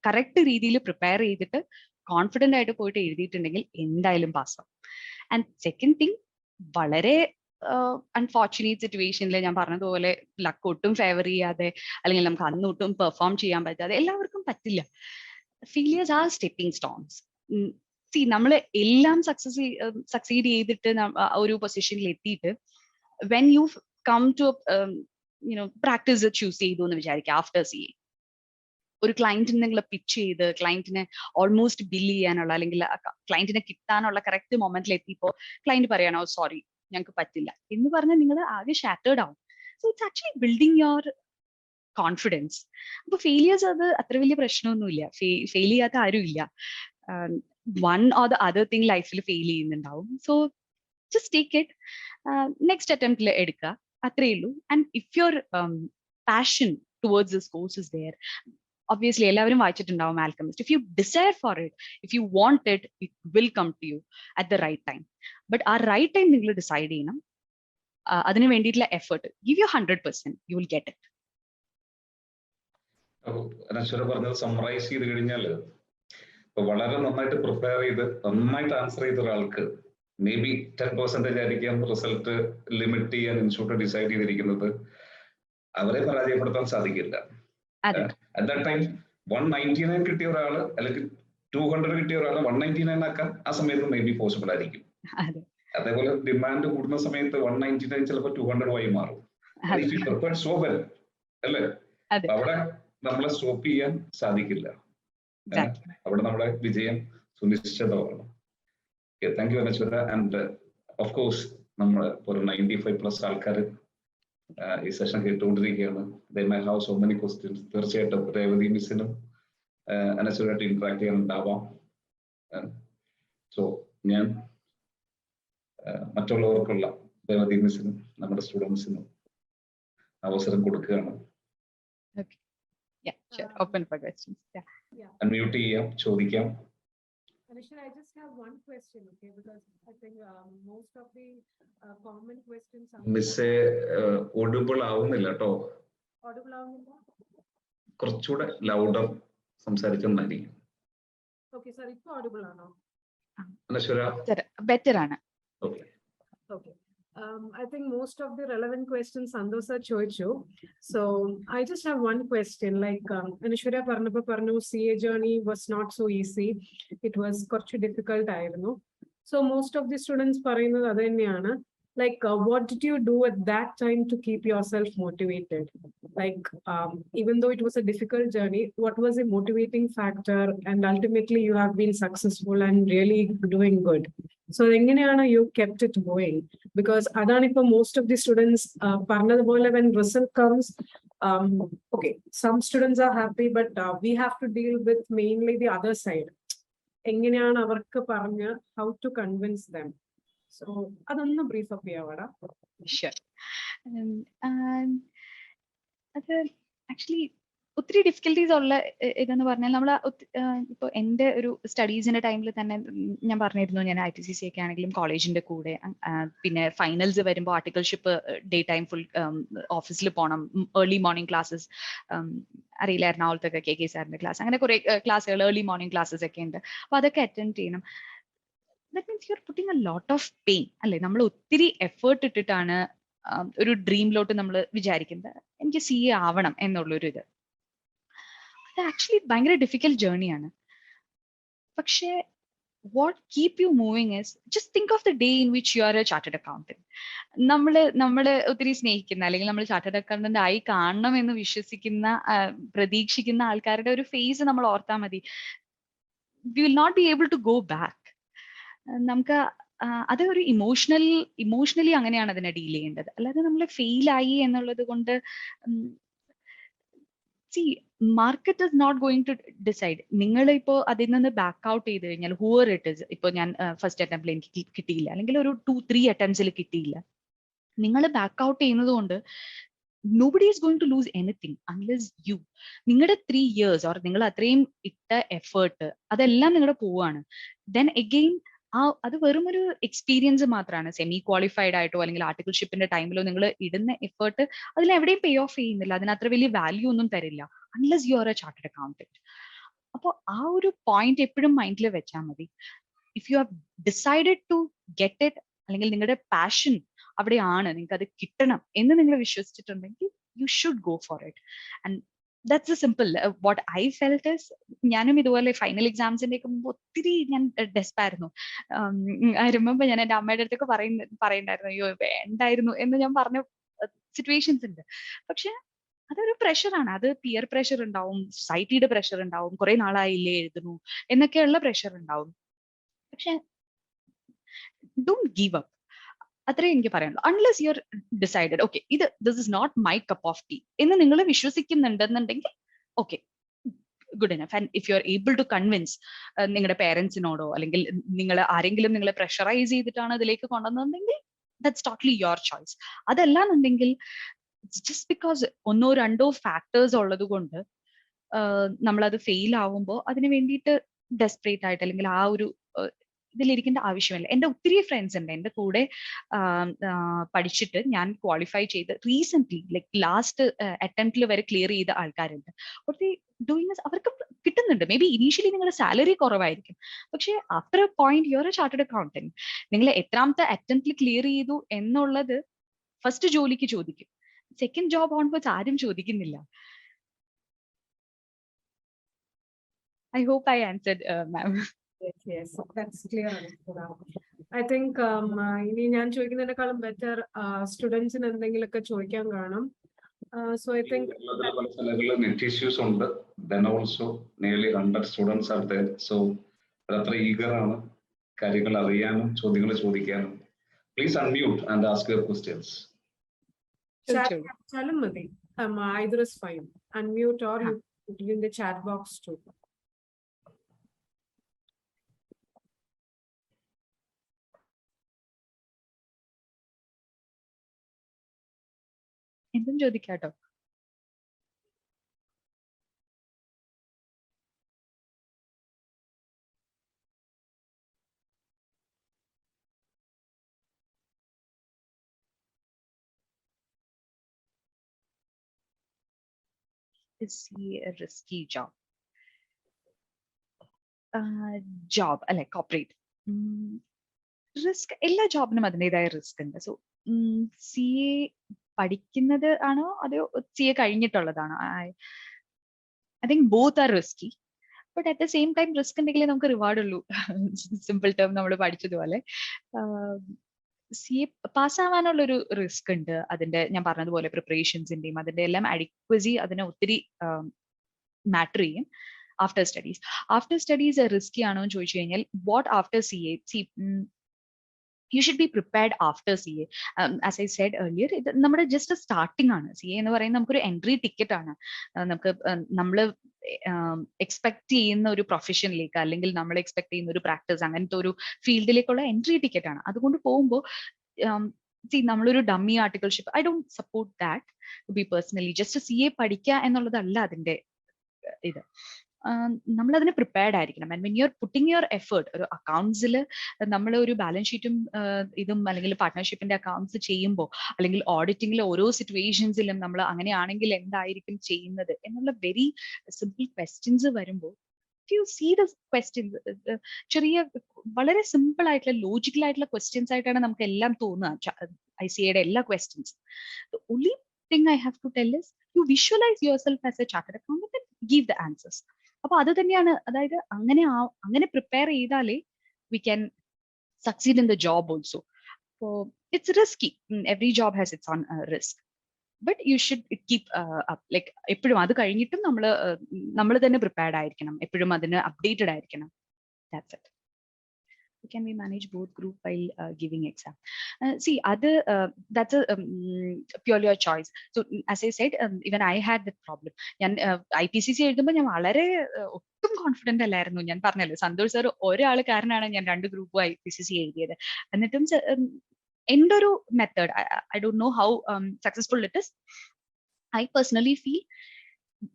കറക്റ്റ് രീതിയിൽ പ്രിപ്പയർ ചെയ്തിട്ട് കോൺഫിഡന്റ് ആയിട്ട് പോയിട്ട് എഴുതിയിട്ടുണ്ടെങ്കിൽ എന്തായാലും പാസ്സാവും. ആൻഡ് സെക്കൻഡ് തിങ്, വളരെ അൺഫോർച്ചുനേറ്റ് സിറ്റുവേഷനിൽ ഞാൻ പറഞ്ഞതുപോലെ ലക്ക് ഒട്ടും ഫേവർ ചെയ്യാതെ അല്ലെങ്കിൽ നമുക്ക് അന്നൊട്ടും പെർഫോം ചെയ്യാൻ പറ്റാതെ, എല്ലാവർക്കും പറ്റില്ല. Failures are stepping stones. നമ്മൾ എല്ലാം സക്സീഡ് ചെയ്തിട്ട് ഒരു പൊസിഷനിൽ എത്തിയിട്ട് when you come to practice choose ചെയ്തു എന്ന് വിചാരിക്കുക. ആഫ്റ്റർ CA ഒരു ക്ലയന്റിനെ നിങ്ങൾ പിച്ച് ചെയ്ത് ക്ലയന്റിനെ ഓൾമോസ്റ്റ് ബില്ല് ചെയ്യാനുള്ള അല്ലെങ്കിൽ ക്ലയന്റിനെ കിട്ടാനുള്ള കറക്റ്റ് മൊമെന്റിൽ എത്തിയപ്പോൾ ക്ലയന്റ് പറയണോ സോറി ഞങ്ങൾക്ക് പറ്റില്ല എന്ന് പറഞ്ഞാൽ നിങ്ങൾ ആകെ ഷാറ്റേർഡ് ആവും. So it's actually building your confidence. അപ്പൊ ഫെയിലിയേഴ്സ് അത് അത്ര വലിയ പ്രശ്നമൊന്നുമില്ല, ഫെയിൽ ചെയ്യാത്ത ആരും ഇല്ല. One or the other thing ലൈഫിൽ ഫെയിൽ ചെയ്യുന്നുണ്ടാവും. So just take it, next attempt le edukka, athre illu. And if your passion towards this course is there, obviously ellavarum vaaichittundavam Alchemist. If you desire for it, if you want it, it will come to you at the right time. But our right time ningal decide cheyanam, adinu vendittulla effort give you 100%, you will get it. Anashwara പറഞ്ഞത് summarise ചെയ്ത് കഴിഞ്ഞാൽ വളരെ നന്നായിട്ട് prepare ചെയ്ത് നന്നായിട്ട് answer ചെയ്ത ഒരാൾക്ക് may be 10% ആയിരിക്കാം റിസൾട്ട് ലിമിറ്റ് ചെയ്യാൻ ഇൻസ്റ്റിറ്റ്യൂട്ട് ഡിസൈഡ് ചെയ്തിരിക്കുന്നത്. അവരെ പരാജയപ്പെടുത്താൻ സാധിക്കില്ല. അറ്റ് ദാറ്റ് ടൈം 199 കിട്ടിയ ഒരാള് അല്ലെങ്കിൽ 200 കിട്ടിയ ഒരാള് 199 ആക്കാൻ ആ സമയത്ത് മേ ബി പോസിബിൾ ആയിരിക്കും. അതേപോലെ ഡിമാൻഡ് കൂടുന്ന സമയത്ത് 199 ചിലപ്പോൾ 200 ആയി മാറും. സോ വെൽ അല്ലേ? അവിടെ നമ്മളെ സ്റ്റോപ്പ് ചെയ്യാൻ സാധിക്കില്ല. അവിടെ നമ്മുടെ വിജയം സുനിശ്ചിതമാണ്. Thank you, Anashwara. And of course, നമ്മൾ ഒരു 95+ ആൾക്കാർ ഈ സെഷൻ കേട്ടുകൊണ്ടിരിക്കുകയാണ്. They might have so many questions. തീർച്ചയായിട്ടും രേവതി മിസ്സിനും അനശ്വരയായിട്ട് ഇന്ററാക്ട് ചെയ്യാനുണ്ടാവാം. സോ ഞാൻ മറ്റുള്ളവർക്കുള്ള രേവതി മിസ്സിനും നമ്മുടെ സ്റ്റുഡൻസിനും അവസരം കൊടുക്കുകയാണ്. അൺമ്യൂട്ട് ചെയ്യാം, ചോദിക്കാം. Anashwara, I just have one question, okay? Because I think most of the common questions are. Miss audible ആവുന്നില്ല ട്ടോ. Audible ആവുന്നില്ല? കുറച്ചുകൂടെ ലൗഡർ സംസാരിക്കുന്നതായിരിക്കും. Okay, sir, ഇപ്പോൾ audible ആണോ? അനശ്വര ബെറ്റർ ആണ്. Okay. Okay. I think most of the relevant questions Santhosh sir ചോദിച്ചു. So I just have one question. Like Anashwara പറഞ്ഞ CA journey was not so easy. It was കുറച്ച് difficult ആയിരുന്നു. So most of the students പറയുന്നത് അത് തന്നെയാണ്. Like what did you do at that time to keep yourself motivated? Like even though it was a difficult journey, what was a motivating factor? And ultimately you have been successful and really doing good. So എങ്ങനെയാണ് you kept it going? Because അതാണ് ഇപ്പോൾ most of the students പറഞ്ഞതുപോലെ when result comes, okay, some students are happy, but we have to deal with mainly the other side. എങ്ങനെയാണ് അവർക്ക് പറഞ്ഞ് how to convince them? So അതൊന്ന് brief up ചെയ്യാവാടാ. Sure. അത് actually ഒത്തിരി difficulties ഉള്ള ഇതെന്ന് പറഞ്ഞാൽ നമ്മൾ ഇപ്പോൾ എൻ്റെ ഒരു സ്റ്റഡീസിന്റെ ടൈമിൽ തന്നെ ഞാൻ പറഞ്ഞിരുന്നു, ഞാൻ IPCC ഒക്കെ ആണെങ്കിലും കോളേജിന്റെ കൂടെ പിന്നെ ഫൈനൽസ് വരുമ്പോൾ ആർട്ടിക്കൽഷിപ്പ് ഡേ ടൈം ഫുൾ ഓഫീസിൽ പോകണം, ഏർലി മോർണിംഗ് ക്ലാസ്സസ് അറിയില്ല എറണാകുളത്തൊക്കെ KK സാറിന്റെ ക്ലാസ്, അങ്ങനെ കുറെ ക്ലാസ്സുകൾ ഏർലി മോർണിംഗ് ക്ലാസ്സസ് ഒക്കെ ഉണ്ട്. അപ്പൊ അതൊക്കെ അറ്റൻഡ് ചെയ്യണം. That means you are putting a lot of pain അല്ലേ. നമ്മൾ ഒത്തിരി എഫേർട്ട് ഇട്ടിട്ടാണ് ഒരു ഡ്രീമിലോട്ട് നമ്മൾ വിചാരിക്കുന്നത് എനിക്ക് CA ആവണം എന്നുള്ളൊരു ഇത്. അത് ആക്ച്വലി ഭയങ്കര ഡിഫിക്കൽട്ട് ജേർണിയാണ്. പക്ഷേ what keep you moving is just think of the day in which you are a chartered accountant. നമ്മള് ഒത്തിരി സ്നേഹിക്കുന്ന അല്ലെങ്കിൽ നമ്മൾ ചാർട്ടേഡ് അക്കൗണ്ടന്റ് ആയി കാണണം എന്ന് വിശ്വസിക്കുന്ന പ്രതീക്ഷിക്കുന്ന ആൾക്കാരുടെ ഒരു ഫേസ് നമ്മൾ ഓർത്താൽ മതി. we will not be able to go back. നമുക്ക് അത് ഒരു ഇമോഷണലി അങ്ങനെയാണ് അതിനെ ഡീൽ ചെയ്യേണ്ടത്. അല്ലാതെ നമ്മൾ ഫെയിൽ ആയി എന്നുള്ളത് കൊണ്ട് see market is not going to decide. നിങ്ങൾ ഇപ്പോൾ അതിൽ നിന്ന് ബാക്ക് ഔട്ട് ചെയ്ത് കഴിഞ്ഞാൽ ഹൂവർ ഇറ്റ് ഇസ്, ഇപ്പോൾ ഞാൻ ഫസ്റ്റ് അറ്റംപ്റ്റിൽ എനിക്ക് കിട്ടിയില്ല അല്ലെങ്കിൽ ഒരു 2-3 അറ്റംപ്റ്റ്സിൽ കിട്ടിയില്ല, നിങ്ങൾ ബാക്ക് ഔട്ട് ചെയ്യുന്നത് കൊണ്ട് nobody is going to lose anything unless you. നിങ്ങളുടെ 3 years or നിങ്ങൾ അത്രയും ഇട്ട എഫേർട്ട് അതെല്ലാം നിങ്ങളുടെ പോവാണ്. then again അത് വെറും ഒരു എക്സ്പീരിയൻസ് മാത്രമാണ്. സെമി ക്വാളിഫൈഡ് ആയിട്ടോ അല്ലെങ്കിൽ ആർട്ടിക്കൽഷിപ്പിന്റെ ടൈമിലോ നിങ്ങൾ ഇടുന്ന എഫേർട്ട് അതിൽ എവിടെയും പേ ഓഫ് ചെയ്യുന്നില്ല, അതിന് അത്ര വലിയ വാല്യൂ ഒന്നും തരില്ല unless you are a chartered accountant. അപ്പോൾ ആ ഒരു പോയിന്റ് എപ്പോഴും മൈൻഡിൽ വെച്ചാൽ മതി. If you have decided to get it അല്ലെങ്കിൽ നിങ്ങളുടെ പാഷൻ അവിടെയാണ്, നിങ്ങൾക്ക് അത് കിട്ടണം എന്ന് നിങ്ങൾ വിശ്വസിച്ചിട്ടുണ്ടെങ്കിൽ you should go for it. And that's the simple what I felt is ഞാനും ഇതുപോലെ ഫൈനൽ എക്സാംസിന്റെ ഒക്കെ മുമ്പ് ഒത്തിരി ഞാൻ ഡെസ്പായിരുന്നു. ഐ റിമെമ്പർ ഞാൻ എൻ്റെ അമ്മയുടെ അടുത്തൊക്കെ പറയണ്ടായിരുന്നു അയ്യോ വേണ്ടായിരുന്നു എന്ന് ഞാൻ പറഞ്ഞ സിറ്റുവേഷൻസ് ഉണ്ട്. പക്ഷെ അതൊരു പ്രഷറാണ്, അത് പിയർ പ്രഷർ ഉണ്ടാവും, സൊസൈറ്റിയുടെ പ്രഷർ ഉണ്ടാവും, കുറെ നാളായില്ലേ എഴുതുന്നു എന്നൊക്കെയുള്ള പ്രഷർ ഉണ്ടാവും. പക്ഷെ ഡോണ്ട് ഗീവ് അപ്പ്, അത്രേ എനിക്ക് പറയാനുള്ളൂ. Unless you are decided okay this is not my cup of tea എന്ന് നിങ്ങൾ വിശ്വസിക്കുന്നുണ്ടെന്നുണ്ടെങ്കിൽ okay good enough. And if you are able to convince നിങ്ങളുടെ പേരൻസിനോടോ അല്ലെങ്കിൽ നിങ്ങൾ ആരെങ്കിലും നിങ്ങളെ പ്രഷറൈസ് ചെയ്തിട്ടാണ് ഇതിലേക്ക് കൊണ്ടുവന്നതെങ്കിൽ ദാറ്റ്സ് ടോട്ടലി യുവർ ചോയ്സ്. അതല്ലാന്നുണ്ടെങ്കിൽ ജസ്റ്റ് ബിക്കോസ് 1-2 ഫാക്ടേഴ്സ് ഉള്ളത് കൊണ്ട് നമ്മളത് ഫെയിൽ ആവുമ്പോൾ അതിന് വേണ്ടിയിട്ട് ഡെസ്പറേറ്റ് ആയിട്ട് അല്ലെങ്കിൽ ആ ഒരു ഇതിലിരിക്കേണ്ട ആവശ്യമില്ല. എൻ്റെ ഒത്തിരി ഫ്രണ്ട്സ് ഉണ്ട് എൻ്റെ കൂടെ പഠിച്ചിട്ട് ഞാൻ ക്വാളിഫൈ ചെയ്ത് റീസെന്റ് ലൈക്ക് ലാസ്റ്റ് അറ്റംപ്റ്റിൽ വരെ ക്ലിയർ ചെയ്ത ആൾക്കാരുണ്ട്. അവർക്ക് കിട്ടുന്നുണ്ട്. മേ ബി ഇനീഷ്യലി നിങ്ങളുടെ സാലറി കുറവായിരിക്കും, പക്ഷേ after A point U are a chartered accountant. നിങ്ങൾ എത്രാമത്തെ അറ്റംപ്റ്റിൽ ക്ലിയർ ചെയ്തു എന്നുള്ളത് ഫസ്റ്റ് ജോലിക്ക് ചോദിക്കും, സെക്കൻഡ് ജോബ് ഓൺവേർഡ്സ് ആരും ചോദിക്കുന്നില്ല. I hope I answered, ma'am. Yes, that's clear. I think ഇനി ഞാൻ ചോദിക്കുന്നതിനേക്കാളും ബെറ്റർ സ്റ്റുഡൻസിന് എന്തെങ്കിലുമൊക്കെ ചോദിക്കാൻ കാണും. So I think net issues ഉണ്ട്. Then also nearly 100 students are there. So അത്ര eager ആണ് കാര്യങ്ങൾ അറിയാനും ചോദ്യങ്ങൾ ചോദിക്കാനും. Please unmute and ask your questions. chat മതി. Either is fine. Unmute or you put it in the chat box too. എന്തും ചോദിക്കാട്ടോ. Is he a risky job? Job അല്ലെ corporate risk, എല്ലാ ജോബിനും അതിൻ്റെതായ റിസ്ക് ഉണ്ട്. സോ CA പഠിക്കുന്നത് ആണോ അതോ CA കഴിഞ്ഞിട്ടുള്ളതാണോ? I think both are risky, but at the same time risk ഉണ്ടെങ്കിലേ നമുക്ക് റിവാർഡ് ഉള്ളൂ. സിമ്പിൾ ടേം നമ്മൾ പഠിച്ചതുപോലെ CA പാസ്സാവാനുള്ളൊരു റിസ്ക് ഉണ്ട്. അതിന്റെ ഞാൻ പറഞ്ഞതുപോലെ പ്രിപ്പറേഷൻസിന്റെയും അതിന്റെ എല്ലാം അഡിക്വസി അതിനെ ഒത്തിരി മാറ്റർ ചെയ്യും. ആഫ്റ്റർ സ്റ്റഡീസ് റിസ്കി ആണോ എന്ന് ചോദിച്ചു കഴിഞ്ഞാൽ what after CA you should be prepared after CA. As I said earlier, നമ്മുടെ ജസ്റ്റ് സ്റ്റാർട്ടിംഗ് ആണ്. CA എന്ന് പറയുന്നത് നമുക്കൊരു എൻട്രി ടിക്കറ്റ് ആണ്. നമുക്ക് നമ്മൾ എക്സ്പെക്ട് ചെയ്യുന്ന ഒരു പ്രൊഫഷനിലേക്ക് അല്ലെങ്കിൽ നമ്മൾ എക്സ്പെക്ട് ചെയ്യുന്ന ഒരു പ്രാക്ടീസ് അങ്ങനത്തെ ഒരു ഫീൽഡിലേക്കുള്ള എൻട്രി ടിക്കറ്റ് ആണ്. അതുകൊണ്ട് പോകുമ്പോൾ നമ്മളൊരു dummy articleship, I don't support that to be personally. Just CA പഠിക്കുക എന്നുള്ളതല്ല അതിന്റെ ഇത്. നമ്മൾ അതിന് പ്രിപ്പയർഡ് ആയിരിക്കണം. And when you are putting your effort, ഒരു അക്കൗണ്ട്സിൽ നമ്മൾ ഒരു ബാലൻസ് ഷീറ്റും ഇതും അല്ലെങ്കിൽ പാർട്ട്ണർഷിപ്പിന്റെ അക്കൗണ്ട്സ് ചെയ്യുമ്പോൾ അല്ലെങ്കിൽ ഓഡിറ്റിംഗിൽ ഓരോ സിറ്റുവേഷൻസിലും നമ്മൾ അങ്ങനെയാണെങ്കിൽ എന്തായിരിക്കും ചെയ്യുന്നത് എന്നുള്ള വെരി സിമ്പിൾ ക്വസ്റ്റ്യൻസ് വരുമ്പോൾ യു സീ ദ ക്വസ്റ്റ്യൻസ്, ചെറിയ വളരെ സിമ്പിൾ ആയിട്ടുള്ള ലോജിക്കൽ ആയിട്ടുള്ള ക്വസ്റ്റ്യൻസ് ആയിട്ടാണ് നമുക്ക് എല്ലാം തോന്നുക. ICAയുടെ എല്ലാ questions. only thing I have to tell is you visualize yourself as a chartered accountant and give the answers. അപ്പൊ അത് തന്നെയാണ്, അതായത് അങ്ങനെ പ്രിപ്പയർ ചെയ്താലേ we can succeed in the job also. So it's risky. Every job has its own risk. But you should keep up. Like എപ്പോഴും അത് കഴിഞ്ഞിട്ടും നമ്മൾ തന്നെ പ്രിപ്പയർഡ് ആയിരിക്കണം, എപ്പോഴും അതിന് അപ്ഡേറ്റഡ് ആയിരിക്കണം. That's it. Can we manage both group while giving exam? See, that's a purely a choice. So as I said, even I had that problem. ഞാൻ IPCC എഴുതുമ്പോൾ ഞാൻ വളരെ ഒട്ടും കോൺഫിഡന്റ് അല്ലായിരുന്നു. ഞാൻ പറഞ്ഞല്ലോ, സന്തോഷ് സാർ ഒരാൾ കാരനാണ് ഞാൻ 2 ഗ്രൂപ്പും IPCC എഴുതിയത്. എന്നിട്ടും എൻ്റെ ഒരു method, I don't know how successful it is. I personally feel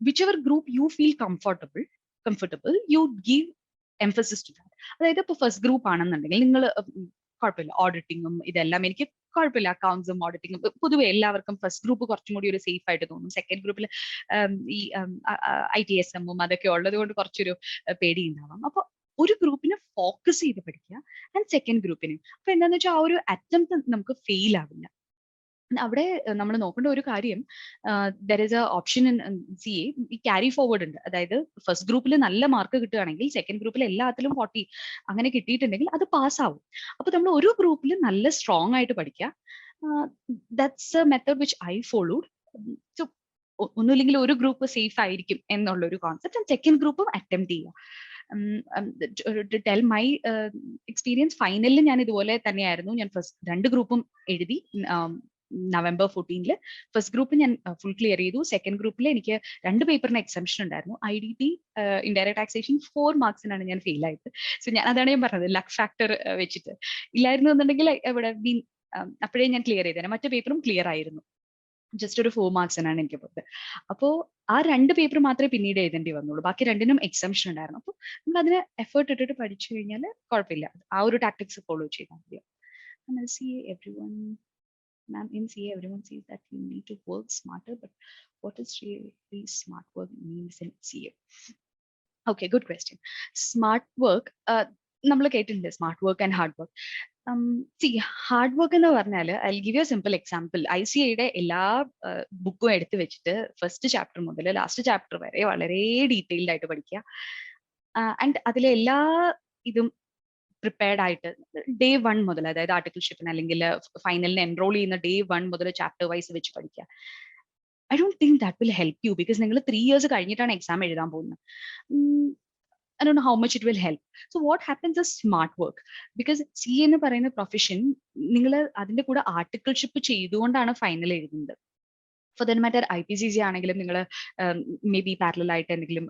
whichever group you feel comfortable, you give emphasis to that. അതായത് ഇപ്പൊ ഫസ്റ്റ് ഗ്രൂപ്പ് ആണെന്നുണ്ടെങ്കിൽ നിങ്ങൾ കുഴപ്പമില്ല, ഓഡിറ്റിങ്ങും ഇതെല്ലാം എനിക്ക് കുഴപ്പമില്ല, അക്കൗണ്ട്സും ഓഡിറ്റിങ്ങും പൊതുവെ എല്ലാവർക്കും ഫസ്റ്റ് ഗ്രൂപ്പ് കുറച്ചും കൂടി ഒരു സേഫ് ആയിട്ട് തോന്നും. സെക്കൻഡ് ഗ്രൂപ്പിൽ ഈ ITSM അതൊക്കെ ഉള്ളത് കൊണ്ട് കുറച്ചൊരു പേടി ഉണ്ടാവാം. അപ്പൊ ഒരു ഗ്രൂപ്പിനെ ഫോക്കസ് ചെയ്ത് പഠിക്കുക ആൻഡ് സെക്കൻഡ് ഗ്രൂപ്പിന്. അപ്പൊ എന്താന്ന് വെച്ചാൽ ആ ഒരു അറ്റംപ്റ്റ് നമുക്ക് ഫെയിൽ ആവില്ല. അവിടെ നമ്മൾ നോക്കേണ്ട ഒരു കാര്യം, there is A option in CA, ഈ ക്യാരി ഫോർവേഡ് ഉണ്ട്. അതായത് ഫസ്റ്റ് ഗ്രൂപ്പിൽ നല്ല മാർക്ക് കിട്ടുകയാണെങ്കിൽ സെക്കൻഡ് ഗ്രൂപ്പിൽ എല്ലാത്തിലും 40 അങ്ങനെ കിട്ടിയിട്ടുണ്ടെങ്കിൽ അത് പാസ്സാവും. അപ്പൊ നമ്മൾ ഒരു ഗ്രൂപ്പിൽ നല്ല സ്ട്രോങ് ആയിട്ട് പഠിക്കുക. That's A method which I followed. So ഒന്നുമില്ലെങ്കിൽ ഒരു ഗ്രൂപ്പ് സേഫ് ആയിരിക്കും എന്നുള്ള ഒരു കോൺസെപ്റ്റ്, ആൻഡ് സെക്കൻഡ് ഗ്രൂപ്പും അറ്റംപ്റ്റ് ചെയ്യുക. To tell my experience, ഫൈനലിൽ ഞാൻ ഇതുപോലെ തന്നെയായിരുന്നു. ഞാൻ ഫസ്റ്റ് 2 ഗ്രൂപ്പും എഴുതി. November 14 ഫസ്റ്റ് ഗ്രൂപ്പ് ഞാൻ ഫുൾ ക്ലിയർ ചെയ്തു. സെക്കൻഡ് ഗ്രൂപ്പിൽ എനിക്ക് 2 പേപ്പറിന് എക്സംഷൻ ഉണ്ടായിരുന്നു. IDT ഇൻഡയറക്ട് ടാക്സേഷൻ 4 മാർക്സിനാണ് ഞാൻ ഫെയിൽ ആയത്. സോ ഞാൻ അതാണ് ഞാൻ പറഞ്ഞത്, ലക്ക് ഫാക്ടർ വെച്ചിട്ട്. ഇല്ലായിരുന്നു എന്നുണ്ടെങ്കിൽ ഇവിടെ അപ്പോഴേ ഞാൻ ക്ലിയർ ചെയ്തേനെ, മറ്റു പേപ്പറും ക്ലിയർ ആയിരുന്നു. ജസ്റ്റ് ഒരു 4 മാർക്സിനാണ് എനിക്ക് പോയത്. അപ്പോൾ ആ 2 പേപ്പർ മാത്രമേ പിന്നീട് എഴുതേണ്ടി വന്നുള്ളൂ, ബാക്കി 2നും എക്സംഷൻ ഉണ്ടായിരുന്നു. അപ്പോൾ നമ്മൾ അതിന് എഫേർട്ട് ഇട്ടിട്ട് പഠിച്ചു കഴിഞ്ഞാൽ കുഴപ്പമില്ല, ആ ഒരു ടാക്ടിക്സ് ഫോളോ ചെയ്താൽ മതി. Ma'am, in CA, everyone says that you need to work smarter, but what is really smart work means in CA? Okay, good question. Smart work, നമ്മൾ കേട്ടിട്ടുണ്ട് smart work and hard work. Hard work എന്ന് പറഞ്ഞാൽ I give you a simple example. ICAയുടെ എല്ലാ ബുക്കും എടുത്ത് വെച്ചിട്ട് first chapter മുതൽ ലാസ്റ്റ് ചാപ്റ്റർ വരെ വളരെ ഡീറ്റെയിൽഡ് ആയിട്ട് പഠിക്കുക. ആൻഡ് അതിലെ എല്ലാ ഇതും പ്രിപ്പയർഡ് ആയിട്ട് ഡേ 1 മുതൽ, അതായത് ആർട്ടിക്കിൾഷിപ്പിന് അല്ലെങ്കിൽ ഫൈനലിന് എൻറോൾ ചെയ്യുന്ന ഡേ 1 മുതൽ ചാപ്റ്റർ വൈസ് വെച്ച് പഠിക്കുക. I don't think that will help you, because നിങ്ങൾ 3 years കഴിഞ്ഞിട്ടാണ് എക്സാം എഴുതാൻ പോകുന്നത്. I don't know how much it will help. So what happens is smart work, because CA എന്ന് പറയുന്ന പ്രൊഫഷൻ നിങ്ങൾ അതിന്റെ കൂടെ ആർട്ടിക്കിൾഷിപ്പ് ചെയ്തുകൊണ്ടാണ് ഫൈനൽ എഴുതുന്നത്. ഫോർ ദാറ്റ് മാറ്റർ IPCC ആണെങ്കിലും നിങ്ങൾ മേ ബി പാരലൽ ആയിട്ട് എന്തെങ്കിലും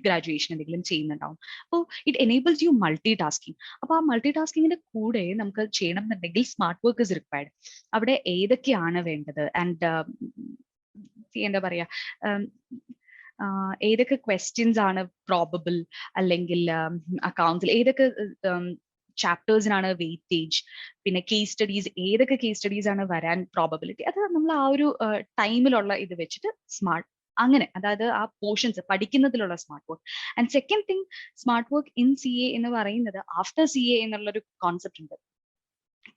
ഗ്രാജുവേഷൻ എന്തെങ്കിലും ചെയ്യുന്നുണ്ടാവും. അപ്പോൾ it enables you multi tasking. അപ്പോൾ ആ മൾട്ടി ടാസ്കിങ്ങിന്റെ കൂടെ നമുക്ക് ചെയ്യണം എന്നുണ്ടെങ്കിൽ സ്മാർട്ട് വർക്ക് ഇസ് റിക്വയർഡ്. അവിടെ ഏതൊക്കെയാണ് വേണ്ടത് ആൻഡ് എന്താ പറയാ, ഏതൊക്കെ ക്വസ്റ്റ്യൻസ് ആണ് പ്രോബബിൾ, അല്ലെങ്കിൽ അക്കൗണ്ട്സിൽ ഏതൊക്കെ ചാപ്റ്റേഴ്സിനാണ് വെയിറ്റേജ്, പിന്നെ കേസ് സ്റ്റഡീസ് ഏതൊക്കെ കേസ് സ്റ്റഡീസ് ആണ് വരാൻ പ്രോബബിലിറ്റി, അത് നമ്മൾ ആ ഒരു ടൈമിലുള്ള ഇത് വെച്ചിട്ട് സ്മാർട്ട് അങ്ങനെ, അതായത് ആ പോർഷൻസ് പഠിക്കുന്നതിലുള്ള smart work. And second thing, smart work in CA എന്ന് പറയുന്നത് ആഫ്റ്റർ CA എന്നുള്ളൊരു കോൺസെപ്റ്റ് ഉണ്ട്.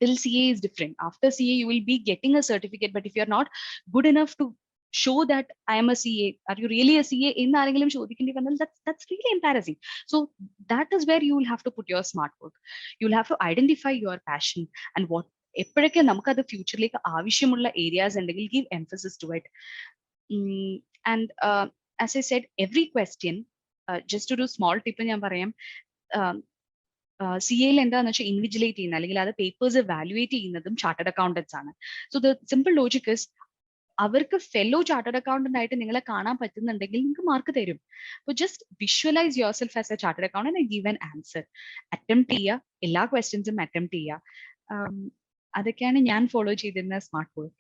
Till CA is different. After CA you will be getting a certificate, but if you are not good enough to show that I am a CA, are you really a CA in ആരെങ്കിലും ചോദിക്കേണ്ടി വന്നാൽ that's really embarrassing. So that is where you will have to put your smart work. You will have to identify your passion and what എപ്പോഴൊക്കെ നമുക്കത് ഫ്യൂച്ചറിലേക്ക് ആവശ്യമുള്ള areas ഉണ്ടെങ്കിൽ give emphasis to it. And as I said, every question, just ഒരു small tip ഞാൻ പറയാം, CA എന്താന്ന് വെച്ചാൽ ഇൻവിജിലേറ്റ് ചെയ്യുന്ന അല്ലെങ്കിൽ അത് പേപ്പേഴ്സ് എവാലുവേറ്റ് ചെയ്യുന്നതും ചാർട്ടേഡ് അക്കൗണ്ടൻസ് ആണ്. So the simple logic is അവർക്ക് ഫെല്ലോ ചാർട്ടേഡ് അക്കൗണ്ടന്റ് ആയിട്ട് നിങ്ങളെ കാണാൻ പറ്റുന്നുണ്ടെങ്കിൽ നിങ്ങൾക്ക് മാർക്ക് തരും. അപ്പോൾ just visualise your self as A chartered accountant and give an answer. Attempt ചെയ്യുക, എല്ലാ ക്വസ്റ്റ്യൻസും അറ്റംപ്റ്റ് ചെയ്യുക. അതൊക്കെയാണ് ഞാൻ ഫോളോ ചെയ്തിരുന്ന smart work.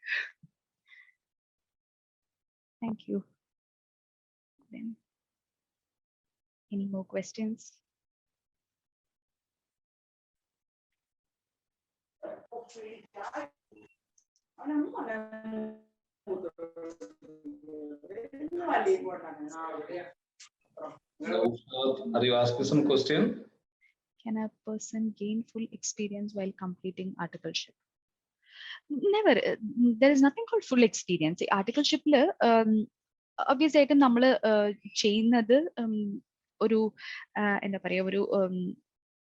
Thank you. Any more questions? Are you asking some question? Can a person gain full experience while completing articleship? Never. There is nothing called full experience. Articleship obviously ആയിട്ട് നമ്മൾ ചെയ്യുന്നത് ഒരു എന്താ പറയുക ഒരു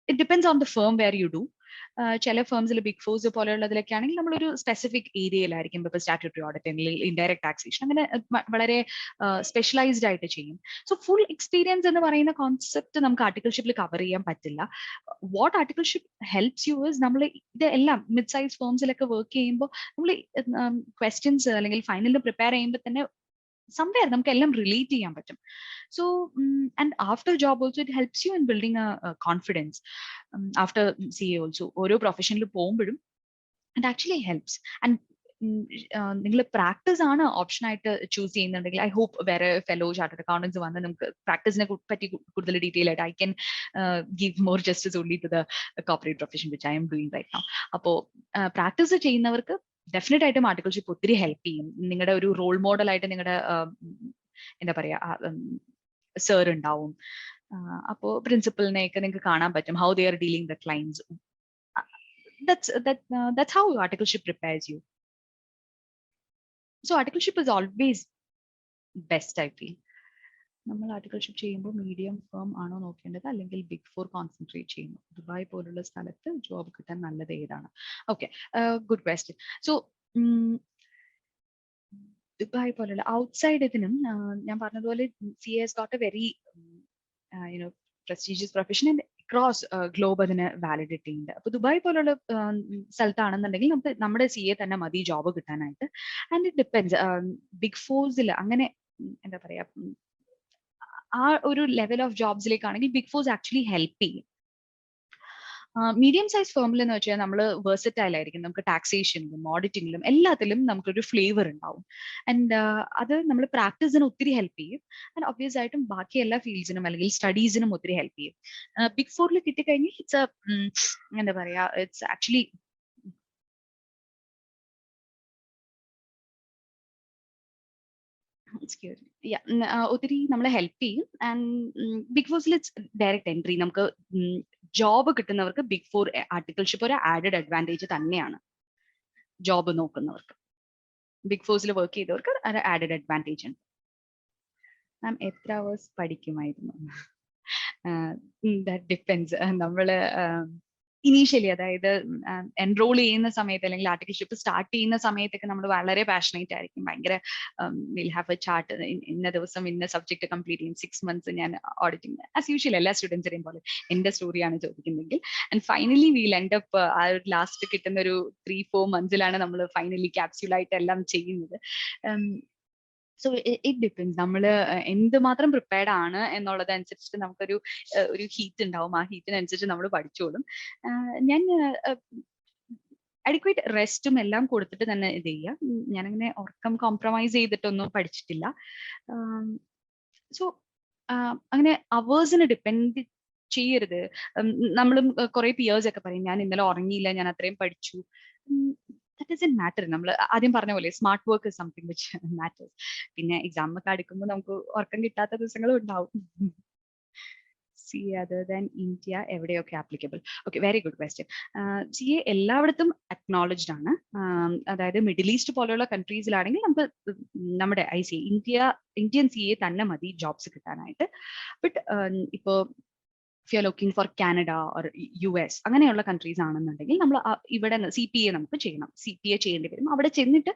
it depends on the firm where you do. ചില ഫേംസിൽ big force പോലെയുള്ളതിലൊക്കെ ആണെങ്കിൽ നമ്മളൊരു സ്പെസിഫിക് ഏരിയയിലായിരിക്കും. ഇപ്പോൾ സ്റ്റാറ്റ്യൂട്ടറി ഓഡിറ്റ് അല്ലെങ്കിൽ ഇൻഡയറക്ട് ടാക്സേഷൻ അങ്ങനെ വളരെ സ്പെഷ്യലൈസ്ഡ് ആയിട്ട് ചെയ്യും. സോ ഫുൾ എക്സ്പീരിയൻസ് എന്ന് പറയുന്ന കോൺസെപ്റ്റ് നമുക്ക് ആർട്ടിക്കിൾഷിപ്പിൽ കവർ ചെയ്യാൻ പറ്റില്ല. What articleship helps you is നമ്മൾ ഇത് എല്ലാം മിഡ് സൈസ് ഫേംസിലൊക്കെ വർക്ക് ചെയ്യുമ്പോൾ നമ്മൾ ക്വസ്റ്റ്യൻസ് അല്ലെങ്കിൽ ഫൈനലിൽ പ്രിപ്പയർ ചെയ്യുമ്പോൾ തന്നെ somewhere നമുക്ക് എല്ലാം റിലേറ്റ് ചെയ്യാൻ പറ്റും. So and after job also it helps you in building a confidence. After CA also ഓരോ പ്രൊഫഷനിൽ പോകുമ്പോഴും ഇറ്റ് ആക്ച്വലി ഹെൽപ്സ്. ആൻഡ് നിങ്ങൾ പ്രാക്ടീസ് ആണ് ഓപ്ഷൻ ആയിട്ട് ചൂസ് ചെയ്യുന്നുണ്ടെങ്കിൽ ഐ ഹോപ്പ് വേറെ ഫെലോ ചാർട്ടേഡ് അക്കൗണ്ടൻസ് വന്ന് നമുക്ക് പ്രാക്ടീസിനെ പറ്റി കൂടുതൽ ഡീറ്റെയിൽ ആയിട്ട് I can give more justice only to the corporate profession which I am doing right now. അപ്പോൾ പ്രാക്ടീസ് ചെയ്യുന്നവർക്ക് ഡെഫിനറ്റ് ആയിട്ടും ആർട്ടിക്കിൾഷിപ്പ് ഒത്തിരി ഹെൽപ്പ് ചെയ്യും. നിങ്ങളുടെ ഒരു റോൾ മോഡൽ ആയിട്ട് നിങ്ങളുടെ എന്താ പറയാ സർ ഉണ്ടാവും. അപ്പോൾ പ്രിൻസിപ്പലിനെയൊക്കെ നിങ്ങൾക്ക് കാണാൻ പറ്റും how they are dealing the clients. That's how articleship prepares you. So articleship is always best, I feel. നമ്മൾ ആർട്ടിക്കിൾഷിപ്പ് ചെയ്യുമ്പോൾ മീഡിയം ഫേം ആണോ നോക്കേണ്ടത് അല്ലെങ്കിൽ ബിഗ് ഫോർ കോൺസെൻട്രേറ്റ് ചെയ്യുന്നു? ദുബായ് പോലുള്ള സ്ഥലത്ത് ജോബ് കിട്ടാൻ നല്ലത് ഏതാണ്? Okay, good question. So Dubai പോലുള്ള ഔട്ട്സൈഡ് ഇതിനും ഞാൻ പറഞ്ഞതുപോലെ CA has got a very prestigious profession and across globe അതിന് വാലിഡിറ്റി ഉണ്ട്. അപ്പൊ ദുബായ് പോലുള്ള സ്ഥലത്താണെന്നുണ്ടെങ്കിൽ നമുക്ക് നമ്മുടെ CA തന്നെ മതി ജോബ് കിട്ടാനായിട്ട്. And it depends. ബിഗ് ഫോഴ്സിൽ അങ്ങനെ എന്താ പറയാ ആ ഒരു ലെവൽ ഓഫ് ജോബ്സിലേക്കാണെങ്കിൽ ബിഗ് ഫോഴ്സ് ആക്ച്വലി ഹെൽപ്പ് ചെയ്യും. മീഡിയം സൈസ് ഫേമിൽ എന്ന് വെച്ചാൽ നമ്മൾ വേഴ്സറ്റൈൽ ആയിരിക്കും. നമുക്ക് ടാക്സേഷനിലും ഓഡിറ്റിംഗിലും എല്ലാത്തിലും നമുക്കൊരു ഫ്ലേവർ ഉണ്ടാവും. ആൻഡ് അത് നമ്മൾ പ്രാക്ടീസിന് ഒത്തിരി ഹെൽപ്പ് ചെയ്യും. ആൻഡ് ഒബ്വിയസ് ആയിട്ടും ബാക്കി എല്ലാ ഫീൽഡ്സിനും അല്ലെങ്കിൽ സ്റ്റഡീസിനും ഒത്തിരി ഹെൽപ്പ് ചെയ്യും. ബിഗ് ഫോറിൽ കിട്ടിക്കഴിഞ്ഞാൽ ഇറ്റ്സ് എന്താ പറയാ ഇറ്റ്സ് ആക്ച്വലി ഒത്തിരി നമ്മളെ ഹെൽപ്പ് ചെയ്യും. ആൻഡ് ബിഗ് ഫോഴ്സിൽ ഇറ്റ്സ് ഡയറക്റ്റ് എൻട്രി. നമുക്ക് ജോബ് കിട്ടുന്നവർക്ക് ബിഗ് ഫോർ ആർട്ടിക്കിൾഷിപ്പ് ഒരു ആഡഡ് അഡ്വാൻറ്റേജ് തന്നെയാണ്. ജോബ് നോക്കുന്നവർക്ക് ബിഗ് ഫോഴ്സിൽ വർക്ക് ചെയ്തവർക്ക് ഒരു ആഡഡ് അഡ്വാൻറ്റേജ് ഉണ്ട്. മാം എത്ര അവേഴ്സ് പഠിക്കുമായിരുന്നു? That depends. നമ്മള് ഇനീഷ്യലി അതായത് എൻറോൾ ചെയ്യുന്ന സമയത്ത് അല്ലെങ്കിൽ ആർട്ടിക്കിൾഷിപ്പ് സ്റ്റാർട്ട് ചെയ്യുന്ന സമയത്തൊക്കെ നമ്മൾ വളരെ പാഷനേറ്റ് ആയിരിക്കും. ഭയങ്കര വിൽ ഹാവ് എ ചാർട്ട്, ഇന്ന ദിവസം ഇന്ന സബ്ജക്ട് കംപ്ലീറ്റ് ചെയ്യും. 6 months ഞാൻ ഓഡിറ്റിംഗ് ആസ് യൂഷ്വൽ എല്ലാ സ്റ്റുഡൻസിനെയും പോലെ എന്റെ സ്റ്റോറിയാണ് ചോദിക്കുന്നെങ്കിൽ. And finally we'll end up ആ ഒരു ലാസ്റ്റ് കിട്ടുന്ന ഒരു 3-4 months നമ്മൾ ഫൈനലി ക്യാപ്സ്യൂലായിട്ട് എല്ലാം ചെയ്യുന്നത്. So it depends. നമ്മൾ എന്തുമാത്രം പ്രിപ്പയർഡ് ആണ് എന്നുള്ളതനുസരിച്ചിട്ട് നമുക്കൊരു ഹീറ്റ് ഉണ്ടാവും. ആ ഹീറ്റിനനുസരിച്ച് നമ്മൾ പഠിച്ചോളും. ഞാൻ അഡിക്വേറ്റ് റെസ്റ്റും എല്ലാം കൊടുത്തിട്ട് തന്നെ ഇത് ചെയ്യാം. ഞാനങ്ങനെ ഉറക്കം കോംപ്രമൈസ് ചെയ്തിട്ടൊന്നും പഠിച്ചിട്ടില്ല. സോ അങ്ങനെ അവേഴ്സിന് ഡിപ്പെൻഡ് ചെയ്യരുത്. നമ്മളും കുറെ പിയേഴ്സ് ഒക്കെ പറയും ഞാൻ ഇന്നലെ ഉറങ്ങിയില്ല, ഞാൻ അത്രയും പഠിച്ചു. That doesn't matter. നമ്മൾ ആദ്യം പറഞ്ഞ പോലെ smart work is something which matters. പിന്നെ എക്സാം ഒക്കെ അടുക്കുമ്പോൾ നമുക്ക് ഉറക്കം കിട്ടാത്ത ദിവസങ്ങളും ഉണ്ടാവും. CA other than India എവിടെയൊക്കെ applicable? Okay, very good question. CA എല്ലായിടത്തും അക്നോളജ്ഡ് ആണ്. അതായത് മിഡിൽ ഈസ്റ്റ് പോലെയുള്ള കൺട്രീസിലാണെങ്കിൽ നമുക്ക് നമ്മുടെ ഇന്ത്യൻ CA തന്നെ മതി ജോബ്സ് കിട്ടാനായിട്ട്. ബട്ട് ഇപ്പോൾ if you're looking for Canada or US, അങ്ങനെയുള്ള കൺട്രീസ് ആണെന്നുണ്ടെങ്കിൽ നമ്മൾ ഇവിടെ CPA നമുക്ക് ചെയ്യണം. CPA ചെയ്യേണ്ടി വരും. അവിടെ ചെന്നിട്ട്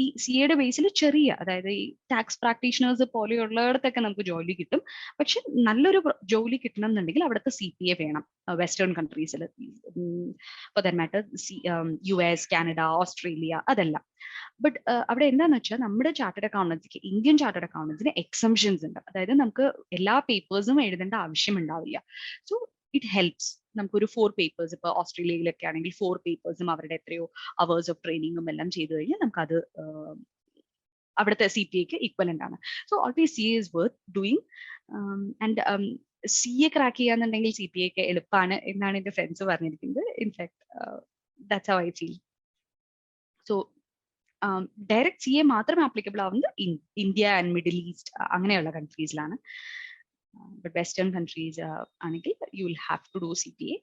ഈ CA ബേസിൽ ചെറിയ, അതായത് ഈ ടാക്സ് പ്രാക്ടീഷണേഴ്സ് പോലെയുള്ളിടത്തൊക്കെ നമുക്ക് ജോലി കിട്ടും. പക്ഷെ നല്ലൊരു ജോലി കിട്ടണം എന്നുണ്ടെങ്കിൽ അവിടുത്തെ CPA വേണം. വെസ്റ്റേൺ കൺട്രീസിൽ, for that matter US, Canada, Australia, അതെല്ലാം. ബട്ട് അവിടെ എന്താന്ന് വെച്ചാൽ നമ്മുടെ ചാർട്ടേഡ് അക്കൗണ്ടൻസിക്ക്, ഇന്ത്യൻ ചാർട്ടേഡ് അക്കൗണ്ടൻസിന് എക്സംഷൻസ് ഉണ്ട്. അതായത് നമുക്ക് എല്ലാ പേപ്പേഴ്സും എഴുതേണ്ട ആവശ്യം ഉണ്ടാവില്ല. So it helps. നമുക്കൊരു 4 പേപ്പേഴ്സ്, ഇപ്പോൾ ഓസ്ട്രേലിയയിലൊക്കെ ആണെങ്കിൽ 4 പേപ്പേഴ്സും അവരുടെ എത്രയോ അവേഴ്സ് ഓഫ് ട്രെയിനിങ്ങും എല്ലാം ചെയ്തു കഴിഞ്ഞാൽ നമുക്കത് അവിടുത്തെ CPAക്ക് ഈക്വലന്റ് ആണ്. So always CA is worth doing. And CA crack ചെയ്യാന്നുണ്ടെങ്കിൽ CPA ഒക്കെ എളുപ്പമാണ് എന്നാണ് എന്റെ ഫ്രണ്ട്സ് പറഞ്ഞിരിക്കുന്നത്. In fact that's how I feel. So direct CA മാത്രം ആപ്ലിക്കബിൾ ആവുന്നത് ഇന്ത്യ ആൻഡ് മിഡിൽ ഈസ്റ്റ് അങ്ങനെയുള്ള കൺട്രീസിലാണ്. ബട്ട് വെസ്റ്റേൺ കൺട്രീസ് ആണെങ്കിൽ you will have to do CPA.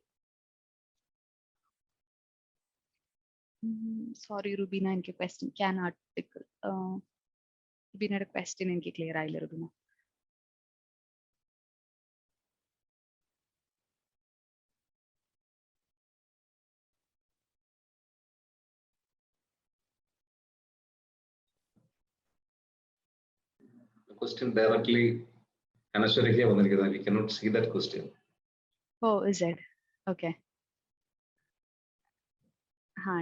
Sorry Rubeena, എനിക്ക് ക്വസ്റ്റ്യൻ ക്യാൻ ആർട്ടിക്കിൾ, റുബീനയുടെ ക്വസ്റ്റ്യൻ എനിക്ക് ക്ലിയർ ആയില്ല Rubeena. Question directly Anashwara here വന്നിരിക്കുന്നത്. We cannot see that question. Oh, is it? Okay.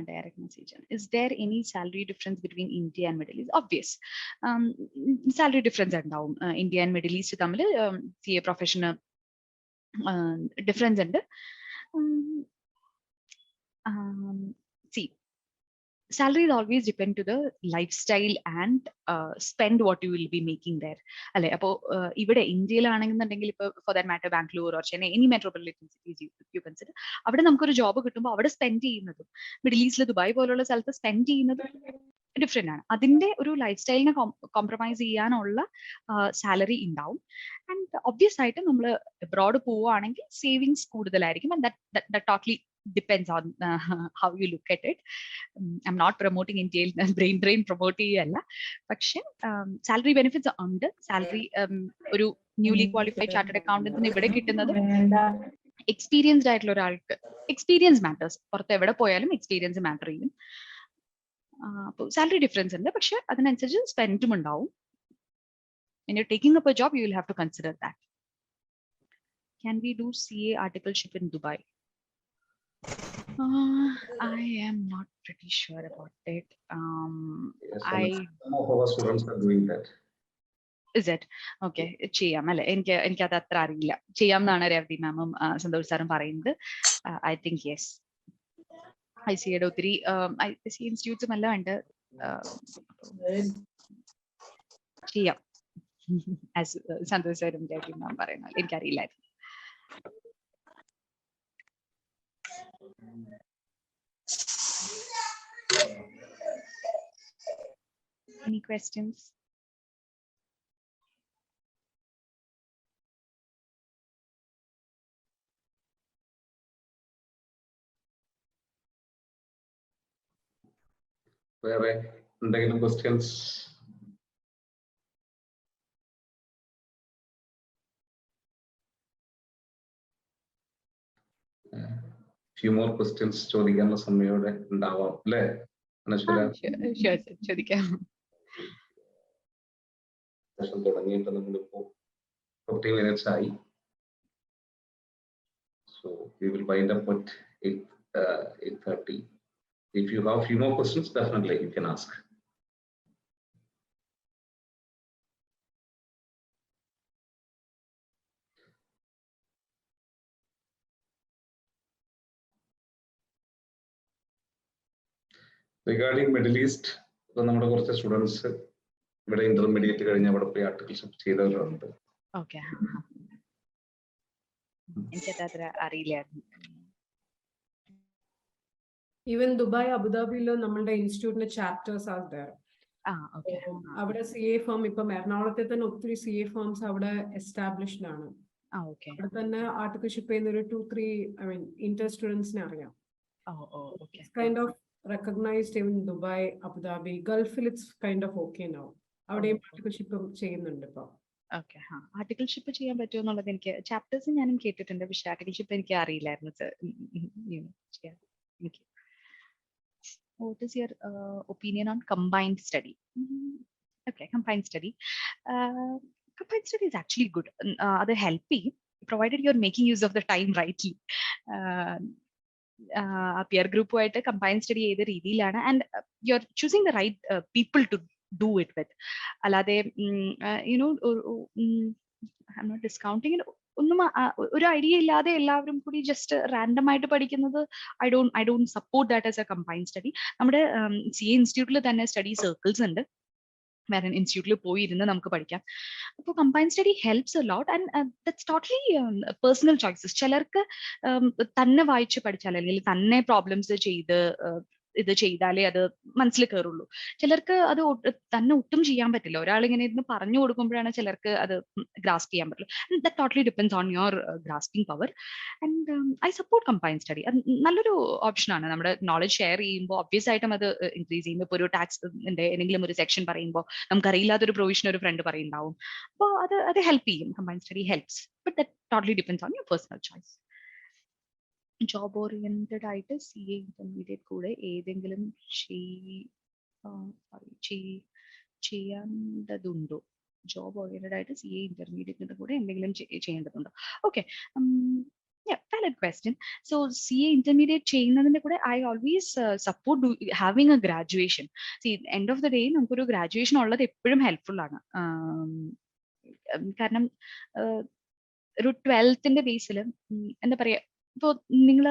Direct message. Is there any salary difference between India and Middle East? Obvious. Salary difference ഉണ്ടാവും. India and Middle East തമ്മിൽ CA professional difference ഉണ്ട്. See, salary is always depend to the lifestyle and spend what you will be making there. അല്ലെ, അപ്പോൾ ഇവിടെ ഇന്ത്യയിലാണെന്നുണ്ടെങ്കിൽ ഇപ്പോൾ four that matter Bangalore or Chennai, any metropolitan cities U consider, അവിടെ നമുക്കൊരു job കിട്ടുമ്പോൾ അവിടെ സ്പെൻഡ് ചെയ്യുന്നതും മിഡിൽ ഈസ്റ്റിൽ ദുബായ് പോലുള്ള സ്ഥലത്ത് സ്പെൻഡ് ചെയ്യുന്നതും ഡിഫറെന്റ് ആണ്. അതിന്റെ ഒരു ലൈഫ് സ്റ്റൈലിനെ കോംപ്രമൈസ് ചെയ്യാനുള്ള സാലറി ഉണ്ടാവും. ആൻഡ് ഒബ്വിയസ് ആയിട്ട് നമ്മൾ എബ്രോഡ് പോവുകയാണെങ്കിൽ സേവിങ്സ് കൂടുതലായിരിക്കും. And that totally depends on how you look at it. I'm not promoting Indian brain drain promote ചെയ്യല്ല. പക്ഷെ സാലറി ബെനിഫിറ്റ്സ് ഉണ്ട്. സാലറി ഒരു ന്യൂലി ക്വാളിഫൈഡ് ചാർട്ടേഡ് അക്കൗണ്ടന്റിന് ഇവിടെ കിട്ടുന്നത് എക്സ്പീരിയൻസ്ഡ് ആയിട്ടുള്ള ഒരാൾക്ക്, എക്സ്പീരിയൻസ് മാറ്റേഴ്സ്. പുറത്ത് എവിടെ പോയാലും എക്സ്പീരിയൻസ് മാറ്റർ ചെയ്യും. അപ്പോൾ സാലറി ഡിഫറൻസ് ഉണ്ട്, പക്ഷെ അതിനനുസരിച്ച് സ്പെൻഡും ഉണ്ടാവും. When you're taking up a job, you will have to consider that. Can we do CA articleship in Dubai? I am not pretty sure about it. Yes, some of our students are doing that. Is it? Okay, ചെയ്യാം അല്ലെ. എനിക്ക് അത് അത്ര അറിയില്ല. ചെയ്യാം എന്നാണ് രവതി മാമും സന്തോഷ് സാറും പറയുന്നത്. I think yes. ICAയുടെ ഒത്തിരി IC ഇൻസ്റ്റിറ്റ്യൂട്ട്സും എല്ലാം ഉണ്ട്. ചെയ്യാം. ആസ് സന്തോഷ് സാറും രവതി മാം പറയുന്നത് എനിക്കറിയില്ലായിരുന്നു. Any questions? വേറെ എന്തെങ്കിലും ക്വസ്റ്റ്യൻസ്? ഫ്യൂ മോർ ക്വസ്റ്റ്യൻസ് ചോദിക്കാനുള്ള സമയോടെ ഉണ്ടാവാം അല്ലേ അനശ്വര? ചോദിക്കാം. സെഷൻ തുടങ്ങിയിട്ട് നമ്മളിപ്പോ 50 minutes ആയി. So we will wind up at 8:30. If you have few more questions, definitely you can ask. Regarding Middle East, നമ്മുടെ കുറച്ച് സ്റ്റുഡൻസ് ഇവിടെ ഇന്റർമീഡിയറ്റ് കഴിഞ്ഞ് അവിടെ പോയി ആർട്ടിക്കിൾഷിപ്പ് ചെയ്തവരുണ്ട്. ഓക്കെ, എനിക്കത്ര അറിയില്ലായിരുന്നു. Even Dubai, Abu Dhabi lo നമ്മളുടെ ഇൻസ്റ്റിറ്റ്യൂട്ടിന്റെ ചാപ്റ്റേഴ്സ് ആർ ദേർ. അവിടെ CA ഫേം ഇപ്പം എറണാകുളത്തെ തന്നെ ഒത്തിരി CA ഫേംസ് അവിടെ എസ്റ്റാബ്ലിഷ്ഡ് ആണ്. അവിടെ തന്നെ ആർട്ടിക്കിൾഷിപ്പ് ചെയ്യുന്ന ഒരു 2-3 ഇന്റർ സ്റ്റുഡൻസിനെ അറിയാം. Kind of recognized even Dubai, Abu Dhabi, Gulf, it's kind of okay now. അവിടെ ആർട്ടിക്കിൾഷിപ്പ് ചെയ്യുന്നുണ്ട് ഇപ്പൊ. ഓക്കെ. ആർട്ടിക്കിൾഷിപ്പ് ചെയ്യാൻ പറ്റുമോ എന്നുള്ളത് എനിക്ക് ചാപ്റ്റേഴ്സ് ഞാനും കേട്ടിട്ടുണ്ട്, പക്ഷെ ആർട്ടിക്കിൾഷിപ്പ് എനിക്ക് അറിയില്ലായിരുന്നു സർ ചെയ്യാൻ. എനിക്ക് what is your opinion on combined study? Okay, combined study. Combined study is actually good. That help you, provided you're making use of the time rightly. Peer group ആയിട്ട് combined study ചെയ്ത രീതിയിലാണ്, and you're choosing the right people to do it with. അല്ലാതെ I'm not discounting it. ഒന്നും ഒരു idea ഇല്ലാതെ എല്ലാവരും കൂടി just random ആയിട്ട് പഠിക്കുന്നത് I don't support that as A combined study. നമ്മുടെ CA ഇൻസ്റ്റിറ്റ്യൂട്ടിൽ തന്നെ സ്റ്റഡി സർക്കിൾസ് ഉണ്ട്, വേറെ ഇൻസ്റ്റിറ്റ്യൂട്ടിൽ പോയി ഇരുന്ന് നമുക്ക് പഠിക്കാം. അപ്പോൾ combined study helps a lot, and that's totally personal choices. ചിലർക്ക് തന്നെ വായിച്ച് പഠിച്ചാൽ അല്ലെങ്കിൽ തന്നെ പ്രോബ്ലംസ് ചെയ്ത് ഇത് ചെയ്താലേ അത് മനസ്സിൽ കയറുള്ളൂ. ചിലർക്ക് അത് തന്നെ ഒട്ടും ചെയ്യാൻ പറ്റില്ല. ഒരാൾ ഇങ്ങനെ ഇരുന്ന് പറഞ്ഞു കൊടുക്കുമ്പോഴാണ് ചിലർക്ക് അത് ഗ്രാസ്പ് ചെയ്യാൻ പറ്റുള്ളൂ. That totally depends on your grasping power. And I support combined study. അത് നല്ലൊരു ഓപ്ഷനാണ്. നമ്മുടെ നോളജ് ഷെയർ ചെയ്യുമ്പോൾ ഒബ്വിയസ് ആയിട്ടും അത് ഇൻക്രീസ് ചെയ്യുമ്പോൾ, ഇപ്പോൾ ഒരു ടാക്സിന്റെ ഏതെങ്കിലും ഒരു സെക്ഷൻ പറയുമ്പോൾ നമുക്കറിയില്ലാത്തൊരു പ്രൊവിഷൻ ഒരു ഫ്രണ്ട് പറയുന്നുണ്ടാവും. അപ്പോൾ അത് ഹെൽപ്പ് ചെയ്യും. Combined study helps, but that totally depends on your personal choice. Job oriented ആയിട്ട് CA ഇന്റർമീഡിയറ്റ് കൂടെ ഏതെങ്കിലും ചെയ്യേണ്ടതുണ്ടോ? ജോബ് ഓറിയന്റഡ് ആയിട്ട് CA ഇന്റർമീഡിയറ്റിന്റെ കൂടെ എന്തെങ്കിലും ചെയ്യേണ്ടതുണ്ടോ? Okay, valid question. So CA intermediate ചെയ്യുന്നതിന്റെ കൂടെ I always support having a graduation. See, end of the day നമുക്കൊരു ഗ്രാജുവേഷൻ ഉള്ളത് എപ്പോഴും ഹെൽപ്ഫുൾ ആണ്. കാരണം ഒരു 12th ബേസിൽ എന്താ പറയാ, ഇപ്പോൾ നിങ്ങൾ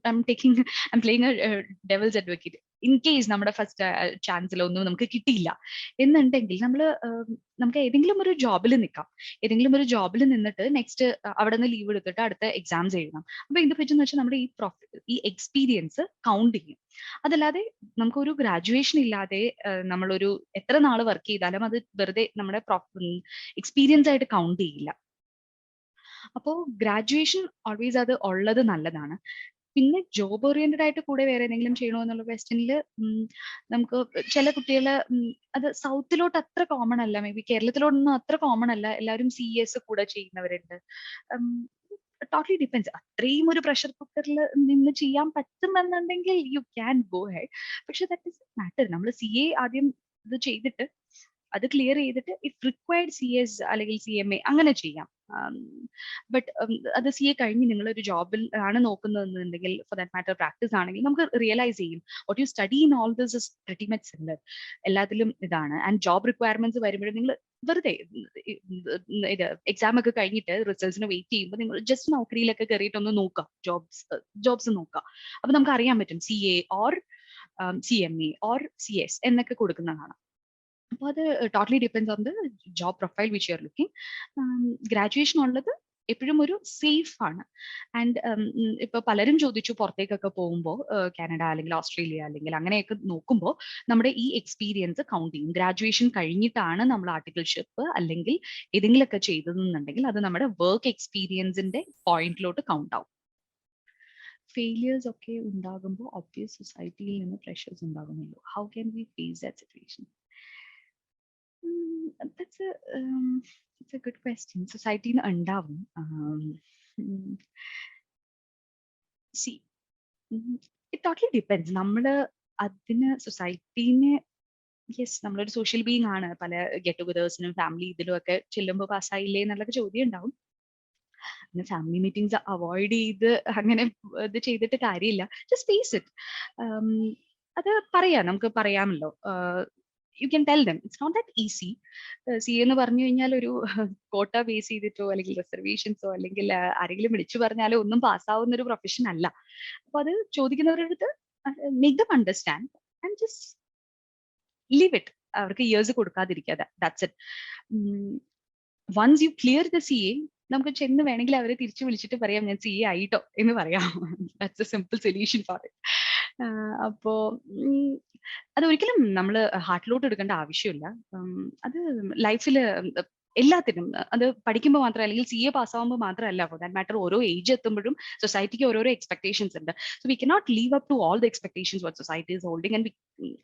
I'm playing a devil's advocate. In case നമ്മുടെ ഫസ്റ്റ് ചാൻസിലൊന്നും നമുക്ക് കിട്ടിയില്ല എന്നുണ്ടെങ്കിൽ നമുക്ക് ഏതെങ്കിലും ഒരു ജോബിൽ നിൽക്കാം. ഏതെങ്കിലും ഒരു ജോബിൽ നിന്നിട്ട് നെക്സ്റ്റ് അവിടെ നിന്ന് ലീവ് എടുത്തിട്ട് അടുത്ത എക്സാംസ് എഴുതാം. അപ്പൊ എന്ത് പറ്റുന്ന വെച്ചാൽ നമ്മുടെ ഈ എക്സ്പീരിയൻസ് കൗണ്ട് ചെയ്യും. അതല്ലാതെ നമുക്കൊരു ഗ്രാജുവേഷൻ ഇല്ലാതെ നമ്മളൊരു എത്ര നാൾ വർക്ക് ചെയ്താലും അത് വെറുതെ നമ്മുടെ എക്സ്പീരിയൻസ് ആയിട്ട് കൗണ്ട് ചെയ്യില്ല. അപ്പോൾ ഗ്രാജുവേഷൻ ഓൾവേസ് അത് ഉള്ളത് നല്ലതാണ്. പിന്നെ ജോബ് ഓറിയന്റഡ് ആയിട്ട് കൂടെ വേറെ എന്തെങ്കിലും ചെയ്യണോ എന്നുള്ള ക്വസ്റ്റ്യനിൽ നമുക്ക് ചില കുട്ടികള് അത് സൗത്തിലോട്ട് അത്ര കോമൺ അല്ല, മേ ബി കേരളത്തിലോട്ടൊന്നും അത്ര കോമൺ അല്ല. എല്ലാവരും CS കൂടെ ചെയ്യുന്നവരുണ്ട്. Totally depends. അത്രയും ഒരു പ്രഷർ കുക്കറിൽ നിന്ന് ചെയ്യാൻ പറ്റുമെന്നുണ്ടെങ്കിൽ യു ക്യാൻ ഗോ ഹെഡ്. പക്ഷെ ദാറ്റ് ഇസ് മാറ്റർ. നമ്മൾ CA ആദ്യം ഇത് ചെയ്തിട്ട് അത് ക്ലിയർ ചെയ്തിട്ട് ഇഫ് റിക്വയർഡ് CS അല്ലെങ്കിൽ CMA അങ്ങനെ ചെയ്യാം. ബട്ട് അത് CA കഴിഞ്ഞ് നിങ്ങളൊരു ജോബിൽ ആണ് നോക്കുന്നതെന്നുണ്ടെങ്കിൽ, ഫോർ ദാറ്റ് മാറ്റർ പ്രാക്ടീസ് ആണെങ്കിൽ, നമുക്ക് റിയലൈസ് ചെയ്യും what you study in all this is pretty much similar. എല്ലാത്തിലും ഇതാണ്. ആൻഡ് ജോബ് റിക്വയർമെന്റ്സ് വരുമ്പോഴും നിങ്ങൾ വെറുതെ ഇത് എക്സാം ഒക്കെ കഴിഞ്ഞിട്ട് റിസൾട്ട്സിന് വെയിറ്റ് ചെയ്യുമ്പോൾ നിങ്ങൾ ജസ്റ്റ് നൗക്കറിയിലൊക്കെ കയറിയിട്ടൊന്ന് നോക്കാം, ജോബ്സ് നോക്കാം. അപ്പൊ നമുക്ക് അറിയാൻ പറ്റും CA or CMA or CS എന്നൊക്കെ കൊടുക്കുന്നതാണ്. അപ്പോൾ അത് totally depends on the job profile which you are looking. Graduation ഉള്ളത് എപ്പോഴും ഒരു സേഫ് ആണ്. ആൻഡ് ഇപ്പൊ പലരും ചോദിച്ചു പുറത്തേക്കൊക്കെ പോകുമ്പോൾ കാനഡ അല്ലെങ്കിൽ ഓസ്ട്രേലിയ അല്ലെങ്കിൽ അങ്ങനെയൊക്കെ നോക്കുമ്പോൾ നമ്മുടെ ഈ എക്സ്പീരിയൻസ് കൗണ്ട് ചെയ്യും. ഗ്രാജുവേഷൻ കഴിഞ്ഞിട്ടാണ് നമ്മൾ ആർട്ടിക്കിൾഷിപ്പ് അല്ലെങ്കിൽ ഏതെങ്കിലുമൊക്കെ ചെയ്തതെന്നുണ്ടെങ്കിൽ അത് നമ്മുടെ വർക്ക് എക്സ്പീരിയൻസിന്റെ പോയിന്റിലോട്ട് കൗണ്ട് ആവും. ഫെയിലിയേഴ്സ് ഒക്കെ ഉണ്ടാകുമ്പോൾ ഒബ്വിയസ് സൊസൈറ്റിയിൽ നിന്ന് പ്രഷേഴ്സ് ഉണ്ടാകുമല്ലോ. How can we face that situation? That's it's a good question. Society ഉണ്ടാവും. See, it totally depends. നമ്മള് അതിന് സൊസൈറ്റീനെ, യെസ്, നമ്മളൊരു സോഷ്യൽ ബീങ് ആണ്. പല ഗെറ്റ് ടുഗദേഴ്സിനും ഫാമിലി ഇതിലും ഒക്കെ ചെല്ലുമ്പോൾ പാസ്സായില്ലേ എന്നുള്ളൊക്കെ ചോദ്യം ഉണ്ടാവും. പിന്നെ ഫാമിലി മീറ്റിംഗ്സ് അവോയ്ഡ് ചെയ്ത് അങ്ങനെ ഇത് ചെയ്തിട്ട് കാര്യമില്ല. Just face it. അത് നമുക്ക് പറയാമല്ലോ. You can tell them it's not that easy. CA എന്ന് പറഞ്ഞു കഴിഞ്ഞാൽ ഒരു കോട്ട ബേസ് ചെയ്തിട്ടോ അല്ലെങ്കിൽ റിസർവേഷൻസോ അല്ലെങ്കിൽ ആരെങ്കിലും വിളിച്ചു പറഞ്ഞാലോ ഒന്നും പാസ്സാവുന്ന ഒരു പ്രൊഫഷൻ അല്ല. അപ്പൊ അത് ചോദിക്കുന്നവരുടെ അടുത്ത് make them understand and just leave it. അവർക്ക് ഇയേഴ്സ് കൊടുക്കാതിരിക്കാതെ, that's it. Once you clear the CA, നമുക്ക് ചെന്ന് വേണമെങ്കിൽ അവരെ തിരിച്ചു വിളിച്ചിട്ട് പറയാം ഞാൻ CA ആയിട്ടോ എന്ന് പറയാം. That's A simple solution for it. അപ്പോ അതൊരിക്കലും നമ്മൾ ഹാർട്ടിലോട്ട് എടുക്കേണ്ട ആവശ്യമില്ല. അത് ലൈഫിൽ എല്ലാത്തിനും, അത് പഠിക്കുമ്പോൾ മാത്രം അല്ലെങ്കിൽ CA പാസ്സാവുമ്പോൾ മാത്രമല്ല, ഫോർ ദാറ്റ് മാറ്റർ ഓരോ ഏജ് എത്തുമ്പോഴും സൊസൈറ്റിക്ക് ഓരോരോ എക്സ്പെക്ടേഷൻസ് ഉണ്ട്. So we cannot live up to all the expectations what society is holding. And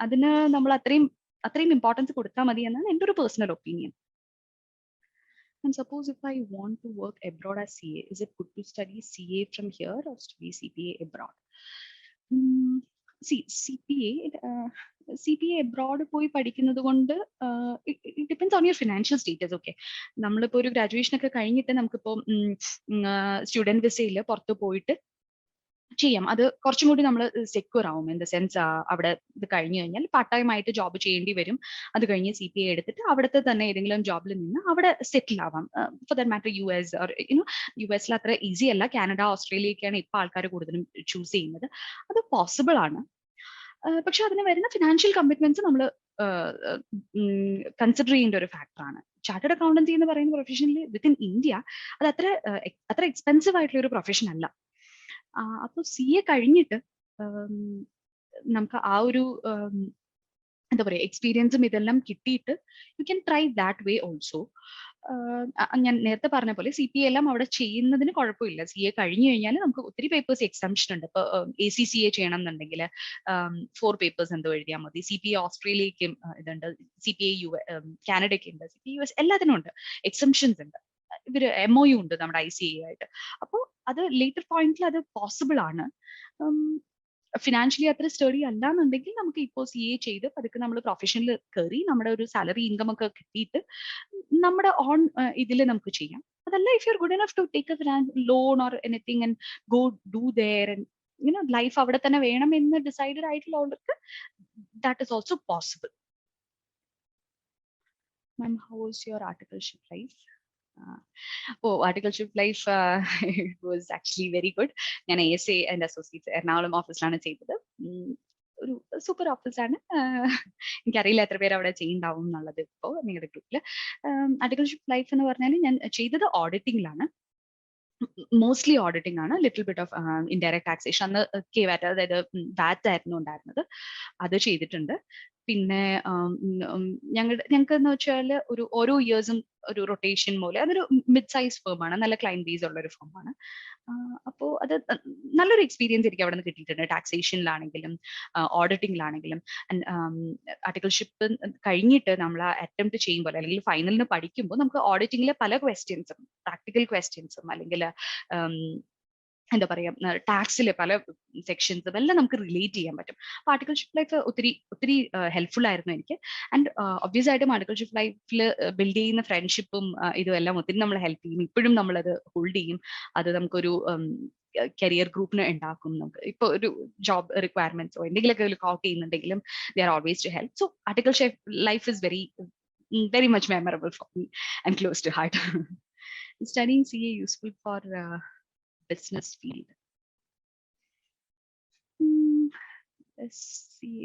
അതിന് നമ്മൾ അത്രയും ഇമ്പോർട്ടൻസ് കൊടുത്താൽ മതി എന്നാണ് എൻ്റെ ഒരു personal opinion. And suppose if I want to work abroad as CA, is it good to study CA from here or study CPA abroad? See, CPA abroad പോയി പഠിക്കുന്നത് കൊണ്ട് it depends on your financial status. Okay, നമ്മളിപ്പോ ഒരു graduation ഒക്കെ കഴിഞ്ഞിട്ട് നമുക്കിപ്പോ student വിസയിൽ പുറത്ത് പോയിട്ട് ചെയ്യാം. അത് കുറച്ചും കൂടി നമ്മൾ സെക്യൂർ ആവും. ഇൻ ദ സെൻസ് അവിടെ ഇത് കഴിഞ്ഞു കഴിഞ്ഞാൽ പാർട്ട് ടൈം ആയിട്ട് ജോബ് ചെയ്യേണ്ടി വരും. അത് കഴിഞ്ഞ് CPA എടുത്തിട്ട് അവിടുത്തെ തന്നെ ഏതെങ്കിലും ജോബിൽ നിന്ന് അവിടെ സെറ്റിൽ ആവാം. ഫോർ ദാറ്റ് മാറ്റർ US യുഎസിൽ അത്ര ഈസി അല്ല. കാനഡ, ഓസ്ട്രേലിയയൊക്കെയാണ് ഇപ്പൊ ആൾക്കാർ കൂടുതലും ചൂസ് ചെയ്യുന്നത്. അത് പോസിബിൾ ആണ്. പക്ഷെ അതിന് വരുന്ന ഫിനാൻഷ്യൽ കമ്മിറ്റ്മെന്റ്സ് നമ്മൾ കൺസിഡർ ചെയ്യേണ്ട ഒരു ഫാക്ടറാണ്. ചാർട്ടേഡ് അക്കൗണ്ടൻസി എന്ന് പറയുന്ന പ്രൊഫഷനിൽ വിത്തിൻ ഇന്ത്യ അത് അത്ര എക്സ്പെൻസീവ് ആയിട്ടുള്ള ഒരു പ്രൊഫഷൻ അല്ല. അപ്പൊ CA കഴിഞ്ഞിട്ട് നമുക്ക് ആ ഒരു എന്താ പറയാ എക്സ്പീരിയൻസും ഇതെല്ലാം കിട്ടിയിട്ട് you can try that way also. ഞാൻ നേരത്തെ പറഞ്ഞ പോലെ CPA എല്ലാം അവിടെ ചെയ്യുന്നതിന് കുഴപ്പമില്ല. CA കഴിഞ്ഞു കഴിഞ്ഞാൽ നമുക്ക് ഒത്തിരി പേപ്പേഴ്സ് എക്സംഷൻ ഉണ്ട്. ഇപ്പൊ ACCA ചെയ്യണം എന്നുണ്ടെങ്കിൽ 4 പേപ്പേഴ്സ് എന്തോ എഴുതിയാൽ മതി. CPA ഓസ്ട്രേലിയക്കും ഇതുണ്ട്, CPA കാനഡയ്ക്ക് ഉണ്ട്, CPA US എല്ലാത്തിനും ഉണ്ട്, എക്സംഷൻസ് ഉണ്ട്. ഇവര് MOU ഉണ്ട് നമ്മുടെ ICA ആയിട്ട്. അപ്പോൾ അത് ലേറ്റർ പോയിന്റിൽ അത് പോസിബിൾ ആണ്. ഫിനാൻഷ്യലി അത്ര സ്റ്റഡി അല്ലാന്നുണ്ടെങ്കിൽ നമുക്ക് ഇപ്പോൾ CA ചെയ്ത് പതുക്കെ നമ്മൾ പ്രൊഫഷനിൽ കയറി നമ്മുടെ ഒരു സാലറി ഇൻകം ഒക്കെ കിട്ടിയിട്ട് നമ്മുടെ ഓൺ ഇതിൽ നമുക്ക് ചെയ്യാം. അതല്ല, if you are good enough to take a loan or anything and go do there and life അവിടെ തന്നെ വേണം എന്ന് ഡിസൈഡഡ് ആയിട്ടുള്ളവർക്ക് that is also possible. Ma'am, how was your articleship life? Articleship life was actually very good. ഞാൻ ASA and associates Ernakulam ഓഫീസിലാണ് ചെയ്തത്. ഒരു super ഓഫീസാണ്. എനിക്കറിയില്ല എത്ര പേര് അവിടെ ചെയ്യുന്നുണ്ടാവും എന്നുള്ളത് ഇപ്പോൾ നിങ്ങളുടെ ഗ്രൂപ്പിൽ. ആർട്ടിക്കിൾഷിപ്പ് ലൈഫ് എന്ന് പറഞ്ഞാൽ ഞാൻ ചെയ്തത് ഓഡിറ്റിംഗിലാണ്. മോസ്റ്റ്ലി ഓഡിറ്റിംഗ് ആണ്. Little bit of indirect taxation, അന്ന് KVAT അതായത് VAT ആയിരുന്നു ഉണ്ടായിരുന്നത്, അത് ചെയ്തിട്ടുണ്ട്. പിന്നെ ഞങ്ങൾക്ക് എന്ന് വെച്ചാൽ ഓരോ ഇയേഴ്സും ഒരു റൊട്ടേഷൻ പോലെ, അതൊരു മിഡ് സൈസ് ഫേമാണ്, നല്ല ക്ലൈന്റ് ബേസ് ഉള്ള ഒരു ഫേമാണ്. അപ്പോൾ അത് നല്ലൊരു എക്സ്പീരിയൻസ് എനിക്ക് അവിടെ നിന്ന് കിട്ടിയിട്ടുണ്ട്. ടാക്സേഷനിലാണെങ്കിലും ഓഡിറ്റിംഗിലാണെങ്കിലും. ആർട്ടിക്കിൾഷിപ്പ് കഴിഞ്ഞിട്ട് നമ്മൾ അറ്റംപ്റ്റ് ചെയ്യുമ്പോൾ അല്ലെങ്കിൽ ഫൈനലിന് പഠിക്കുമ്പോൾ നമുക്ക് ഓഡിറ്റിംഗിലെ പല ക്വസ്റ്റ്യൻസും പ്രാക്ടിക്കൽ ക്വസ്റ്റ്യൻസും അല്ലെങ്കിൽ എന്താ പറയാ ടാക്സിലെ പല സെക്ഷൻസും എല്ലാം നമുക്ക് റിലേറ്റ് ചെയ്യാൻ പറ്റും. അപ്പൊ ആർട്ടിക്കിൾഷിപ്പ് ലൈഫ് ഒത്തിരി ഹെൽപ്ഫുൾ ആയിരുന്നു എനിക്ക്. ആൻഡ് ഒബ്വിയസ് ആയിട്ടും ആർട്ടിക്കിൾഷിപ്പ് ലൈഫിൽ ബിൽഡ് ചെയ്യുന്ന ഫ്രണ്ട്ഷിപ്പും ഇതും എല്ലാം ഒത്തിരി നമ്മളെ ഹെൽപ്പ് ചെയ്യും. ഇപ്പോഴും നമ്മളത് ഹോൾഡ് ചെയ്യും. അത് നമുക്കൊരു കരിയർ ഗ്രൂപ്പിന് ഉണ്ടാക്കും. നമുക്ക് ഇപ്പോൾ ഒരു ജോബ് റിക്വയർമെന്റ്സോ എന്തെങ്കിലുമൊക്കെ ലുക്ക് ഔട്ട് ചെയ്യുന്നുണ്ടെങ്കിലും they are always to help. So articleship life is very much memorable for me and close to heart. Studying CA useful for business field? Let's see.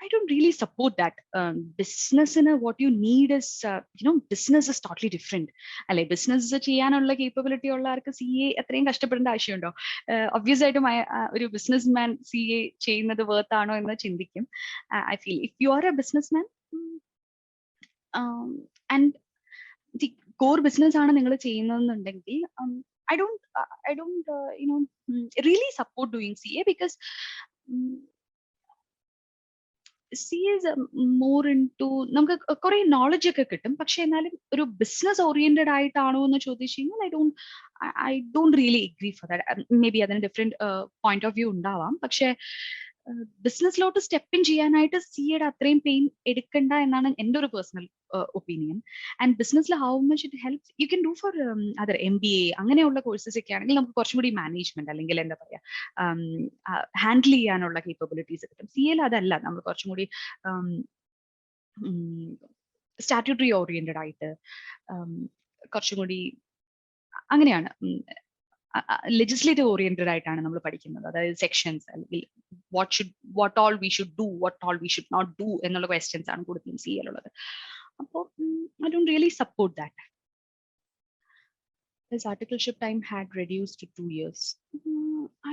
I don't really support that. Business in what you need is, business is totally different. അല്ലെ, business ചെയ്യാനുള്ള capability ഉള്ള ആർക്ക് CA അത്രയും കഷ്ടപ്പെടേണ്ട ആവശ്യമുണ്ടോ? Obvious ആയിട്ടും ഒരു business man CA ചെയ്യുന്നത് worth ആണോ എന്ന് ചിന്തിക്കും. I feel if you are a businessman and the core business ആണ് നിങ്ങൾ ചെയ്യുന്നതെന്നുണ്ടെങ്കിൽ I don't really support doing CA because CA is more into നമുക്ക് കുറെ നോളജ് ഒക്കെ കിട്ടും. പക്ഷെ എന്നാലും ഒരു ബിസിനസ് ഓറിയന്റഡ് ആയിട്ടാണോ എന്ന് ചോദിച്ചു കഴിഞ്ഞാൽ I don't really agree for that. Maybe അതിന് ഡിഫറെന്റ് പോയിന്റ് ഓഫ് വ്യൂ ഉണ്ടാവാം. പക്ഷെ ബിസിനസ്സിലോട്ട് സ്റ്റെപ്പ് ഇൻ ചെയ്യാനായിട്ട് CAയുടെ അത്രയും പെയിൻ എടുക്കണ്ട എന്നാണ് എൻ്റെ ഒരു പേഴ്സണൽ ഒപ്പീനിയൻ. ആൻഡ് ബിസിനസ്സിൽ how much it helps you can do for other MBA അങ്ങനെയുള്ള കോഴ്സസ് ഒക്കെ ആണെങ്കിൽ നമുക്ക് കുറച്ചും കൂടി മാനേജ്മെന്റ് അല്ലെങ്കിൽ എന്താ പറയാ ഹാൻഡിൽ ചെയ്യാനുള്ള കേപ്പബിലിറ്റീസ് കിട്ടും. CAയിൽ അതല്ല, നമ്മൾ കുറച്ചും കൂടി സ്റ്റാറ്റ്യൂട്ടറി ഓറിയന്റഡ് ആയിട്ട് കുറച്ചും കൂടി അങ്ങനെയാണ്, ലെജിസ്ലേറ്റീവ് ഓറിയന്റഡ് ആയിട്ടാണ് നമ്മൾ പഠിക്കുന്നത്. അതായത് സെക്ഷൻസ് അല്ലെങ്കിൽ what all we should do, what all we should not do എന്നുള്ള ക്വസ്റ്റ്യൻസ് ആണ് കൂടുതലും CAയിലുള്ളത്. അപ്പോൾ I don't really support that. This articleship time had reduced to 2 years.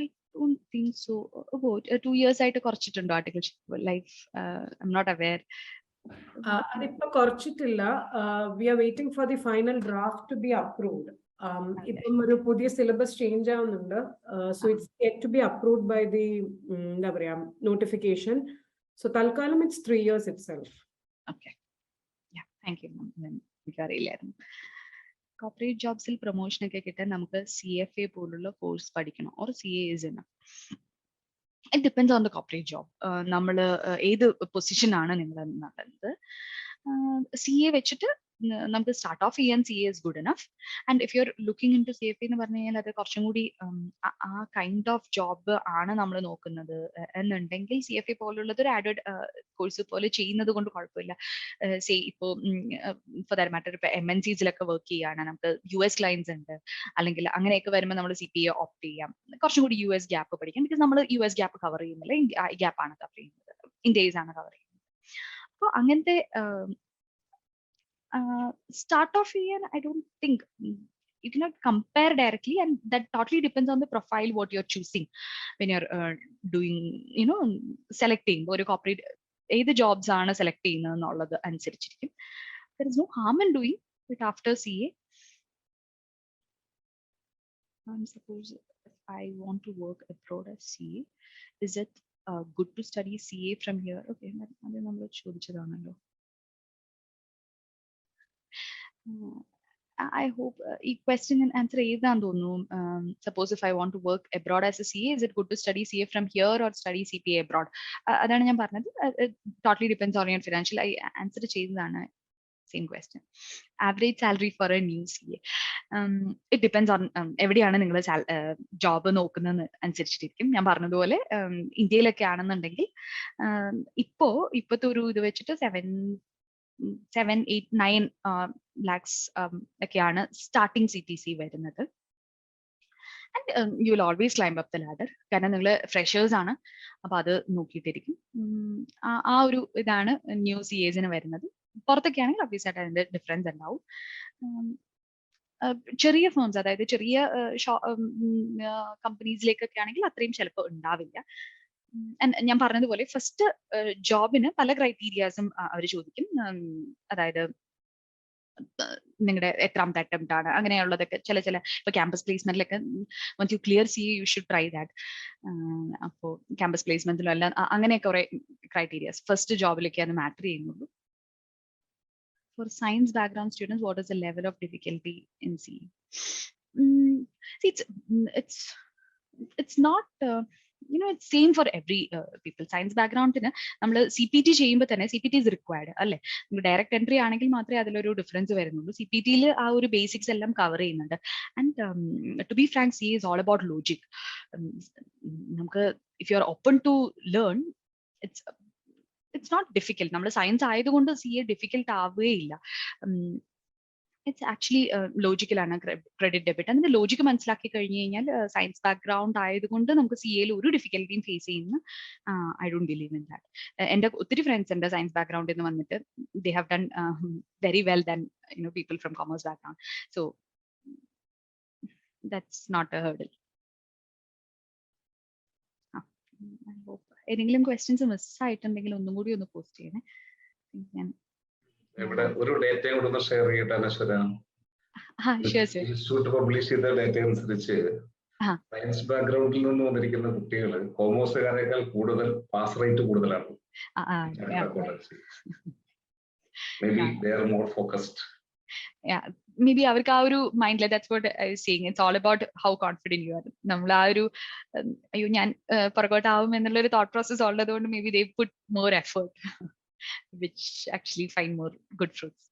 I don't think so. About 2 years ആയിട്ട് കുറച്ചിട്ടുണ്ടോ articleship life? I'm not aware. അതിപ്പോ കുറച്ചിട്ടില്ല. We are waiting for the final draft to be approved. ഇപ്പം ഒരു പുതിയ syllabus change ആവുന്നുണ്ട്. So it's yet to be approved by the എന്താ പറയാ notification. So തൽക്കാലം it's 3 years itself. Okay. Yeah, thank you. എനിക്കറിയില്ലായിരുന്നു. Corporate ജോബ്സിൽ പ്രൊമോഷൻ ഒക്കെ കിട്ടാൻ നമുക്ക് CFA പോലുള്ള കോഴ്സ് പഠിക്കണം or CA is enough? It depends on the corporate job. നമ്മൾ ഏത് പൊസിഷൻ ആണ് നിങ്ങൾ നടന്നത്. CA വെച്ചിട്ട് നമുക്ക് സ്റ്റാർട്ട് ഓഫ് ചെയ്യാൻ CA is good enough. And if you're looking into CFA എന്ന് പറഞ്ഞു കഴിഞ്ഞാൽ അത് കുറച്ചും കൂടി ആ കൈൻഡ് ഓഫ് ജോബ് ആണ് നമ്മൾ നോക്കുന്നത് എന്നുണ്ടെങ്കിൽ CFA പോലുള്ളത് ഒരു ആഡഡ് കോഴ്സ് പോലെ ചെയ്യുന്നത് കൊണ്ട് കുഴപ്പമില്ല. സേ ഇപ്പോ ഫോർ ദാറ്റ് മാറ്റർ ഇപ്പൊ MNCസിലൊക്കെ വർക്ക് ചെയ്യാണ്, നമുക്ക് US ക്ലയൻസ് ഉണ്ട്, അല്ലെങ്കിൽ അങ്ങനെയൊക്കെ വരുമ്പോൾ നമ്മൾ CPA ഓപ്റ്റ് ചെയ്യാം, കുറച്ചും കൂടി US ഗ്യാപ്പ് പഠിക്കാം. ബിക്കോസ് നമ്മൾ US ഗ്യാപ്പ് കവർ ചെയ്യുന്നില്ല, ഈ ഗ്യാപ്പാണ് കവർ ചെയ്യുന്നത്, ഇന്ത്യസ് ആണ് കവർ ചെയ്യുന്നത്. അപ്പോൾ അങ്ങനത്തെ start off here, I don't think you cannot compare directly, and that totally depends on the profile what you're choosing when you're doing, selecting ഒരു corporate ഏത് jobs ആണ് സെലക്ട് ചെയ്യുന്നത് എന്നുള്ളത് അനുസരിച്ചിരിക്കും. There is no harm in doing it after CA. Suppose if I want to work abroad as CA, is it good to study CA from here? Okay, അത് നമ്മൾ ചോദിച്ചതാണല്ലോ. I hope ഈ question and answer ചെയ്താന്ന് തോന്നുന്നു. Suppose if I want to work abroad as a CA, is it good to study CA from here or study CPA abroad? അതാണ് ഞാൻ പറഞ്ഞത്. Totally depends on your financial. I answer ചെയ്തതാണ്. Same question. Average salary for a new CA. It depends on എവിടെയാണ് നിങ്ങൾ job നോക്കുന്നത് അനുസരിച്ചിരിക്കും. ഞാൻ പറഞ്ഞതുപോലെ ഇന്ത്യയിലൊക്കെ ആണെന്നുണ്ടെങ്കിൽ ഇപ്പോഴത്തെ ഒരു ഇത് വെച്ചിട്ട് 7, 8, 9 lakhs ഒക്കെയാണ് സ്റ്റാർട്ടിംഗ് CTC വരുന്നത്. And you will always climb up the ladder, കാരണം നിങ്ങൾ ഫ്രഷേഴ്സ് ആണ്, അപ്പൊ അത് നോക്കിയിട്ടിരിക്കും. ആ ഒരു ഇതാണ് ന്യൂ CAസിന് വരുന്നത്. പുറത്തൊക്കെ ആണെങ്കിൽ ഒബ്വിയസ് ആയിട്ട് അതിന്റെ ഡിഫറൻസ് ഉണ്ടാവും. ചെറിയ ഫേംസ്, അതായത് ചെറിയ കമ്പനീസിലേക്കൊക്കെ ആണെങ്കിൽ അത്രയും ചിലപ്പോൾ ഉണ്ടാവില്ല. ഞാൻ പറഞ്ഞതുപോലെ ഫസ്റ്റ് ജോബിന് പല ക്രൈറ്റീരിയാസും അവർ ചോദിക്കും. അതായത് നിങ്ങളുടെ എത്രാമത്തെ അറ്റംപ്റ്റ് ആണ്, അങ്ങനെയുള്ളതൊക്കെ ചില ഇപ്പൊ ക്യാമ്പസ് പ്ലേസ്മെന്റിലൊക്കെ once you clear CA you should try that. അപ്പോൾ ക്യാമ്പസ് പ്ലേസ്മെന്റിലും എല്ലാം അങ്ങനെയൊക്കെ കുറെ ക്രൈറ്റീരിയാസ് ഫസ്റ്റ് ജോബിലേക്ക് അത് മാറ്റർ ചെയ്യുന്നുള്ളൂ. For science background students, what is the level of difficulty in CA? It's not it's same for every people. Science background ന് നമ്മൾ CPT ചെയ്യുമ്പോൾ തന്നെ CPT is required അല്ലേ. ഡയറക്റ്റ് എൻട്രി ആണെങ്കിൽ മാത്രമേ അതിലൊരു ഡിഫറൻസ് വരുന്നുള്ളൂ. CPTയിൽ ആ ഒരു ബേസിക്സ് എല്ലാം കവർ ചെയ്യുന്നുണ്ട്. And to be frank, CA is all about logic. നമുക്ക് if you are open to learn, it's not difficult. നമ്മൾ സയൻസ് ആയതുകൊണ്ട് CA ഡിഫിക്കൽട്ട് ആവുകയില്ല. ഇറ്റ്സ് ആക്ച്വലി ലോജിക്കലാണ്, ക്രെഡിറ്റ് ഡെബിറ്റ്. അതിന്റെ ലോജിക്ക് മനസ്സിലാക്കി കഴിഞ്ഞു കഴിഞ്ഞാൽ സയൻസ് ബാക്ക്ഗ്രൗണ്ട് ആയതുകൊണ്ട് നമുക്ക് CAയിൽ ഒരു ഡിഫിക്കൽറ്റിയും ഫേസ് ചെയ്യുന്ന I don't believe in that. എൻ്റെ ഒത്തിരി ഫ്രണ്ട്സ് ഉണ്ട് സയൻസ് ബാക്ക്ഗ്രൗണ്ടിൽ നിന്ന് വന്നിട്ട്, they have done very well than people from commerce background. So that's not a hurdle. ഏതെങ്കിലും ക്വസ്റ്റ്യൻസ് മിസ് ആയിട്ടുണ്ടെങ്കിൽ ഒന്നും കൂടി ഒന്ന് പോസ്റ്റ് ചെയ്യണേ. ഞാൻ ഇവിടെ ഒരു ഡേറ്റയും കൂടെ ഒന്ന് ഷെയർ ചെയ്യട്ടെ അനശ്വര. ഇൻസ്റ്റിറ്റ്യൂട്ട് പബ്ലിഷ് ചെയ്ത ഡേറ്റ അനുസരിച്ച് സയൻസ് ബാക്ക്ഗ്രൗണ്ടിൽ നിന്ന് വന്നിരിക്കുന്ന കുട്ടികൾ കോമേഴ്സുകാരേക്കാൾ കൂടുതൽ പാസ് റേറ്റ് കൂടുതലാണ്. Maybe they are more focused. Yeah, maybe അവർക്ക് ആ ഒരു മൈൻഡിൽ, that's what I was saying, it's all about how confident you are. നമ്മൾ ആ ഒരു അയ്യോ ഞാൻ പുറകോട്ടാവും എന്നുള്ളൊരു തോട്ട് പ്രോസസ് ഉള്ളതുകൊണ്ട് may be they put more effort which actually find more good fruits.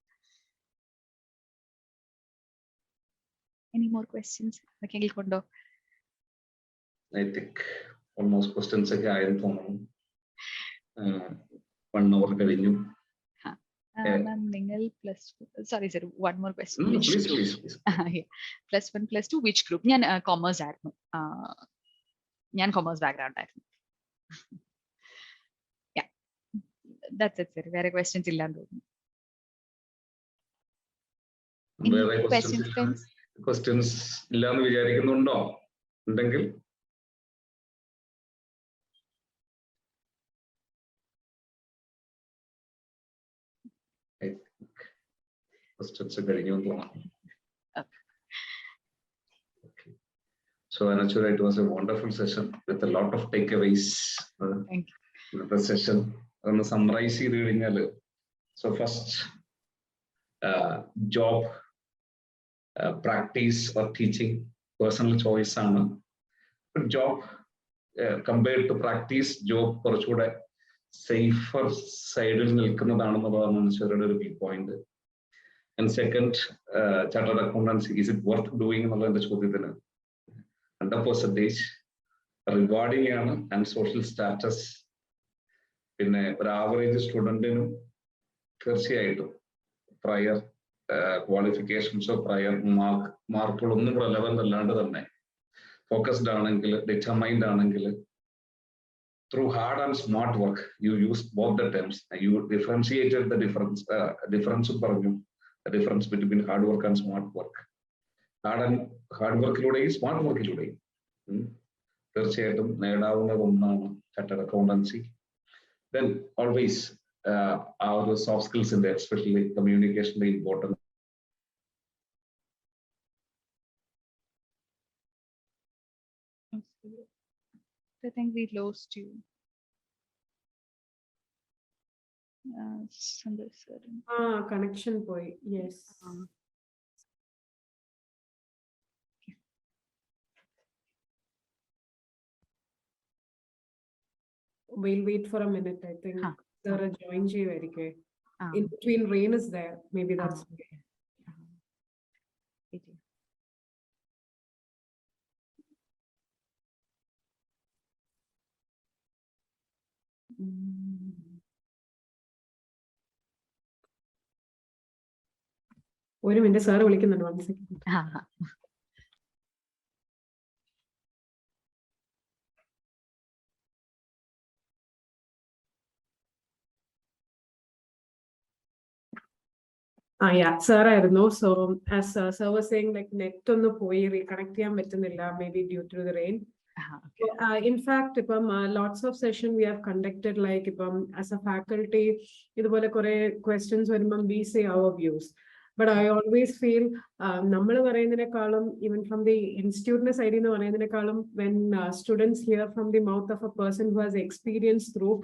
Any more questions? ആർക്കെങ്കിലും കൊണ്ടോ? I think almost questions ഒക്കെ ആയെന്ന് തോന്നുന്നു. 1 hour കഴിഞ്ഞു. നിങ്ങൾ plus, sorry sir, one more question. Please. +1 +2 which group? ഞാൻ commerce ആയിരുന്നു. ഞാൻ കൊമേഴ്സ് ബാക്ക്ഗ്രൗണ്ട് ആയിരുന്നു. That's it, sir. വേറെ ക്വസ്റ്റ്യൻസ് ഇല്ലാന്ന് തോന്നുന്നു. ക്വസ്റ്റ്യൻസ് ഇല്ലാന്ന് വിചാരിക്കുന്നുണ്ടോ? ഉണ്ടെങ്കിൽ ക്വസ്റ്റ്യൻസ് കഴിഞ്ഞു തോന്നുന്നു. So Anashwara, it was a wonderful session with a lot of takeaways. Thank you. The session ഒന്ന് സമ്മറൈസ് ചെയ്ത് കഴിഞ്ഞാൽ, so first job, practice or teaching, personal choice ആണ്. But job compared to practice, job കുറച്ചുകൂടെ safer side ൽ നിൽക്കുന്നതാണെന്നുള്ളതാണ് അനുശ്വരയുടെ ഒരു key point. And second, chartered accountancy, is it worth doing എന്നുള്ളതിന്റെ ചോദ്യത്തിന് 100% rewarding ആണ് and social status. പിന്നെ ഒരു ആവറേജ് സ്റ്റുഡന്റിനും തീർച്ചയായിട്ടും പ്രയർ ക്വാളിഫിക്കേഷൻസോ പ്രയർ മാർക്കുകളൊന്നും റെലവന്റ് അല്ലാണ്ട് തന്നെ ഫോക്കസ്ഡ് ആണെങ്കിൽ ഡിറ്റർമൈൻഡ് ആണെങ്കിൽ through hard and smart work you use both the terms U differentiated the difference പറഞ്ഞു difference between hard work and smart work hard വർക്കിലൂടെയും smart വർക്കിലൂടെയും തീർച്ചയായിട്ടും നേടാവുന്ന ഒന്നാണ് chartered accountancy. Then always our soft skills in there, especially communication, is important. I think we lost you. Connection point. Yes. We'll wait for a minute. I think there are join very good. In between, rain is there. Maybe that's okay. ഒരു minute sir വിളിക്കുന്നുണ്ട്. 1 second. Yeah, sir, I don't know. So as sir was saying, like net on the poi reconnect ചെയ്യാൻ പറ്റുന്നില്ല, maybe due to the rain. In fact, lots of sessions we have conducted, like as a faculty, ഇതുപോലെ കുറെ questions വരുമ്പം we say our views. But I always feel നമ്മൾ പറയുന്നതിനേക്കാളും even from the institute side എന്ന് പറയുന്നതിനേക്കാളും when students hear from the mouth of a person who has experience through,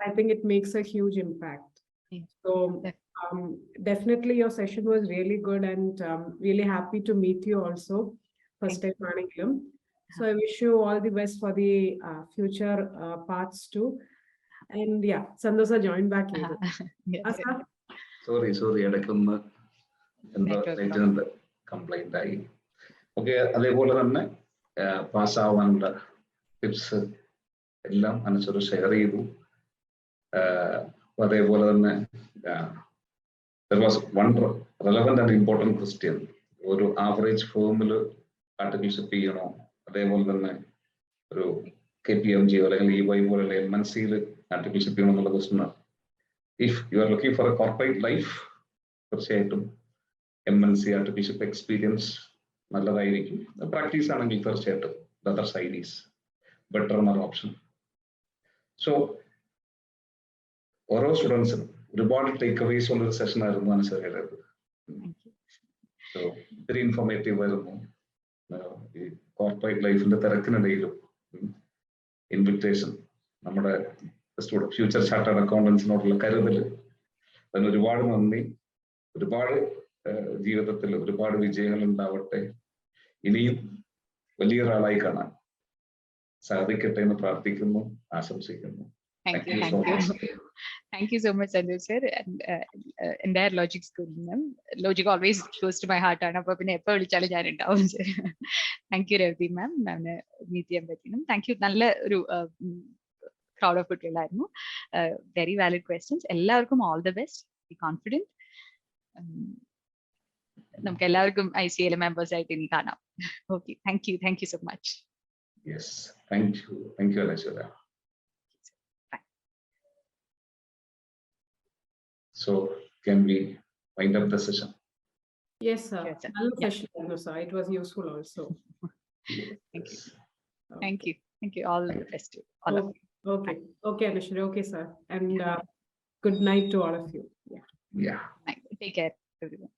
I think it makes a huge impact. So definitely your session was really good, and really happy to meet you also first time Maningam. So I wish you all the best for the future paths too. And yeah, Santhosh join back here. Sorry ഇടയ്ക്കൊന്ന് എന്താ complaint ആയി. Okay, അതേപോലെ തന്നെ പാസ്സാവാനുള്ള tips എല്ലാം അനുസരിച്ച് share ചെയ്തു. അതേപോലെ തന്നെ there was one relevant and important question. ഒരു ആവറേജ് ഫേമിൽ ആർട്ടിഫിഷ്യൽ ചെയ്യണോ, അതേപോലെ തന്നെ ഒരു KPMG അല്ലെങ്കിൽ EY പോലുള്ള MNCയിൽ ആർട്ടിഫിഷ്യൽ ചെയ്യണോ എന്നുള്ള ക്വസ്റ്റ്യൻ ആണ്. If you are looking for a corporate life, തീർച്ചയായിട്ടും MNC ആർട്ടിഫിഷ്യൽ എക്സ്പീരിയൻസ് നല്ലതായിരിക്കും. പ്രാക്ടീസ് ആണെങ്കിൽ തീർച്ചയായിട്ടും the other side is better option. So ഓരോ സ്റ്റുഡൻസിനും ഒരുപാട് ടേക്ക് അവേസ് ഉള്ളൊരു സെഷൻ ആയിരുന്നു അനുസരിച്ചത്. ഒത്തിരി ഇൻഫോർമേറ്റീവ് ആയിരുന്നു. ഈ കോർപ്പറേറ്റ് ലൈഫിന്റെ തിരക്കിനിടയിലും ഇൻവിറ്റേഷൻ, നമ്മുടെ ഫ്യൂച്ചർ ചാർട്ടേഡ് അക്കൗണ്ടൻസിനോടുള്ള കരുതല്, അതിന് ഒരുപാട് നന്ദി. ഒരുപാട് ജീവിതത്തിൽ ഒരുപാട് വിജയങ്ങൾ ഉണ്ടാവട്ടെ. ഇനിയും വലിയൊരാളായി കാണാൻ സാധിക്കട്ടെ എന്ന് പ്രാർത്ഥിക്കുന്നു, ആശംസിക്കുന്നു. Thank you so much, Santhosh sir, and entire logic school. Logic always close to my heart. Appo pinne eppa vilichalu njan undavum sir. Thank you Revati ma'am, nanu meet cheyan pattinum. Thank you. Nalla oru crowd of kuttiyalaayirunnu. Very valid questions. Ellarkum all the best. Be confident. Namukku ellarkum ICL members aayittu ini kaanam. Okay, thank you so much. Yes, thank you Anashwara. So can we wind up the session? Yes, sir. Yes, sir. Session, sir. It was useful also. Thank you. Thank you. All the best to all of you. Okay, Anashwara. Okay, sir. And good night to all of you. Yeah. Take care, everyone.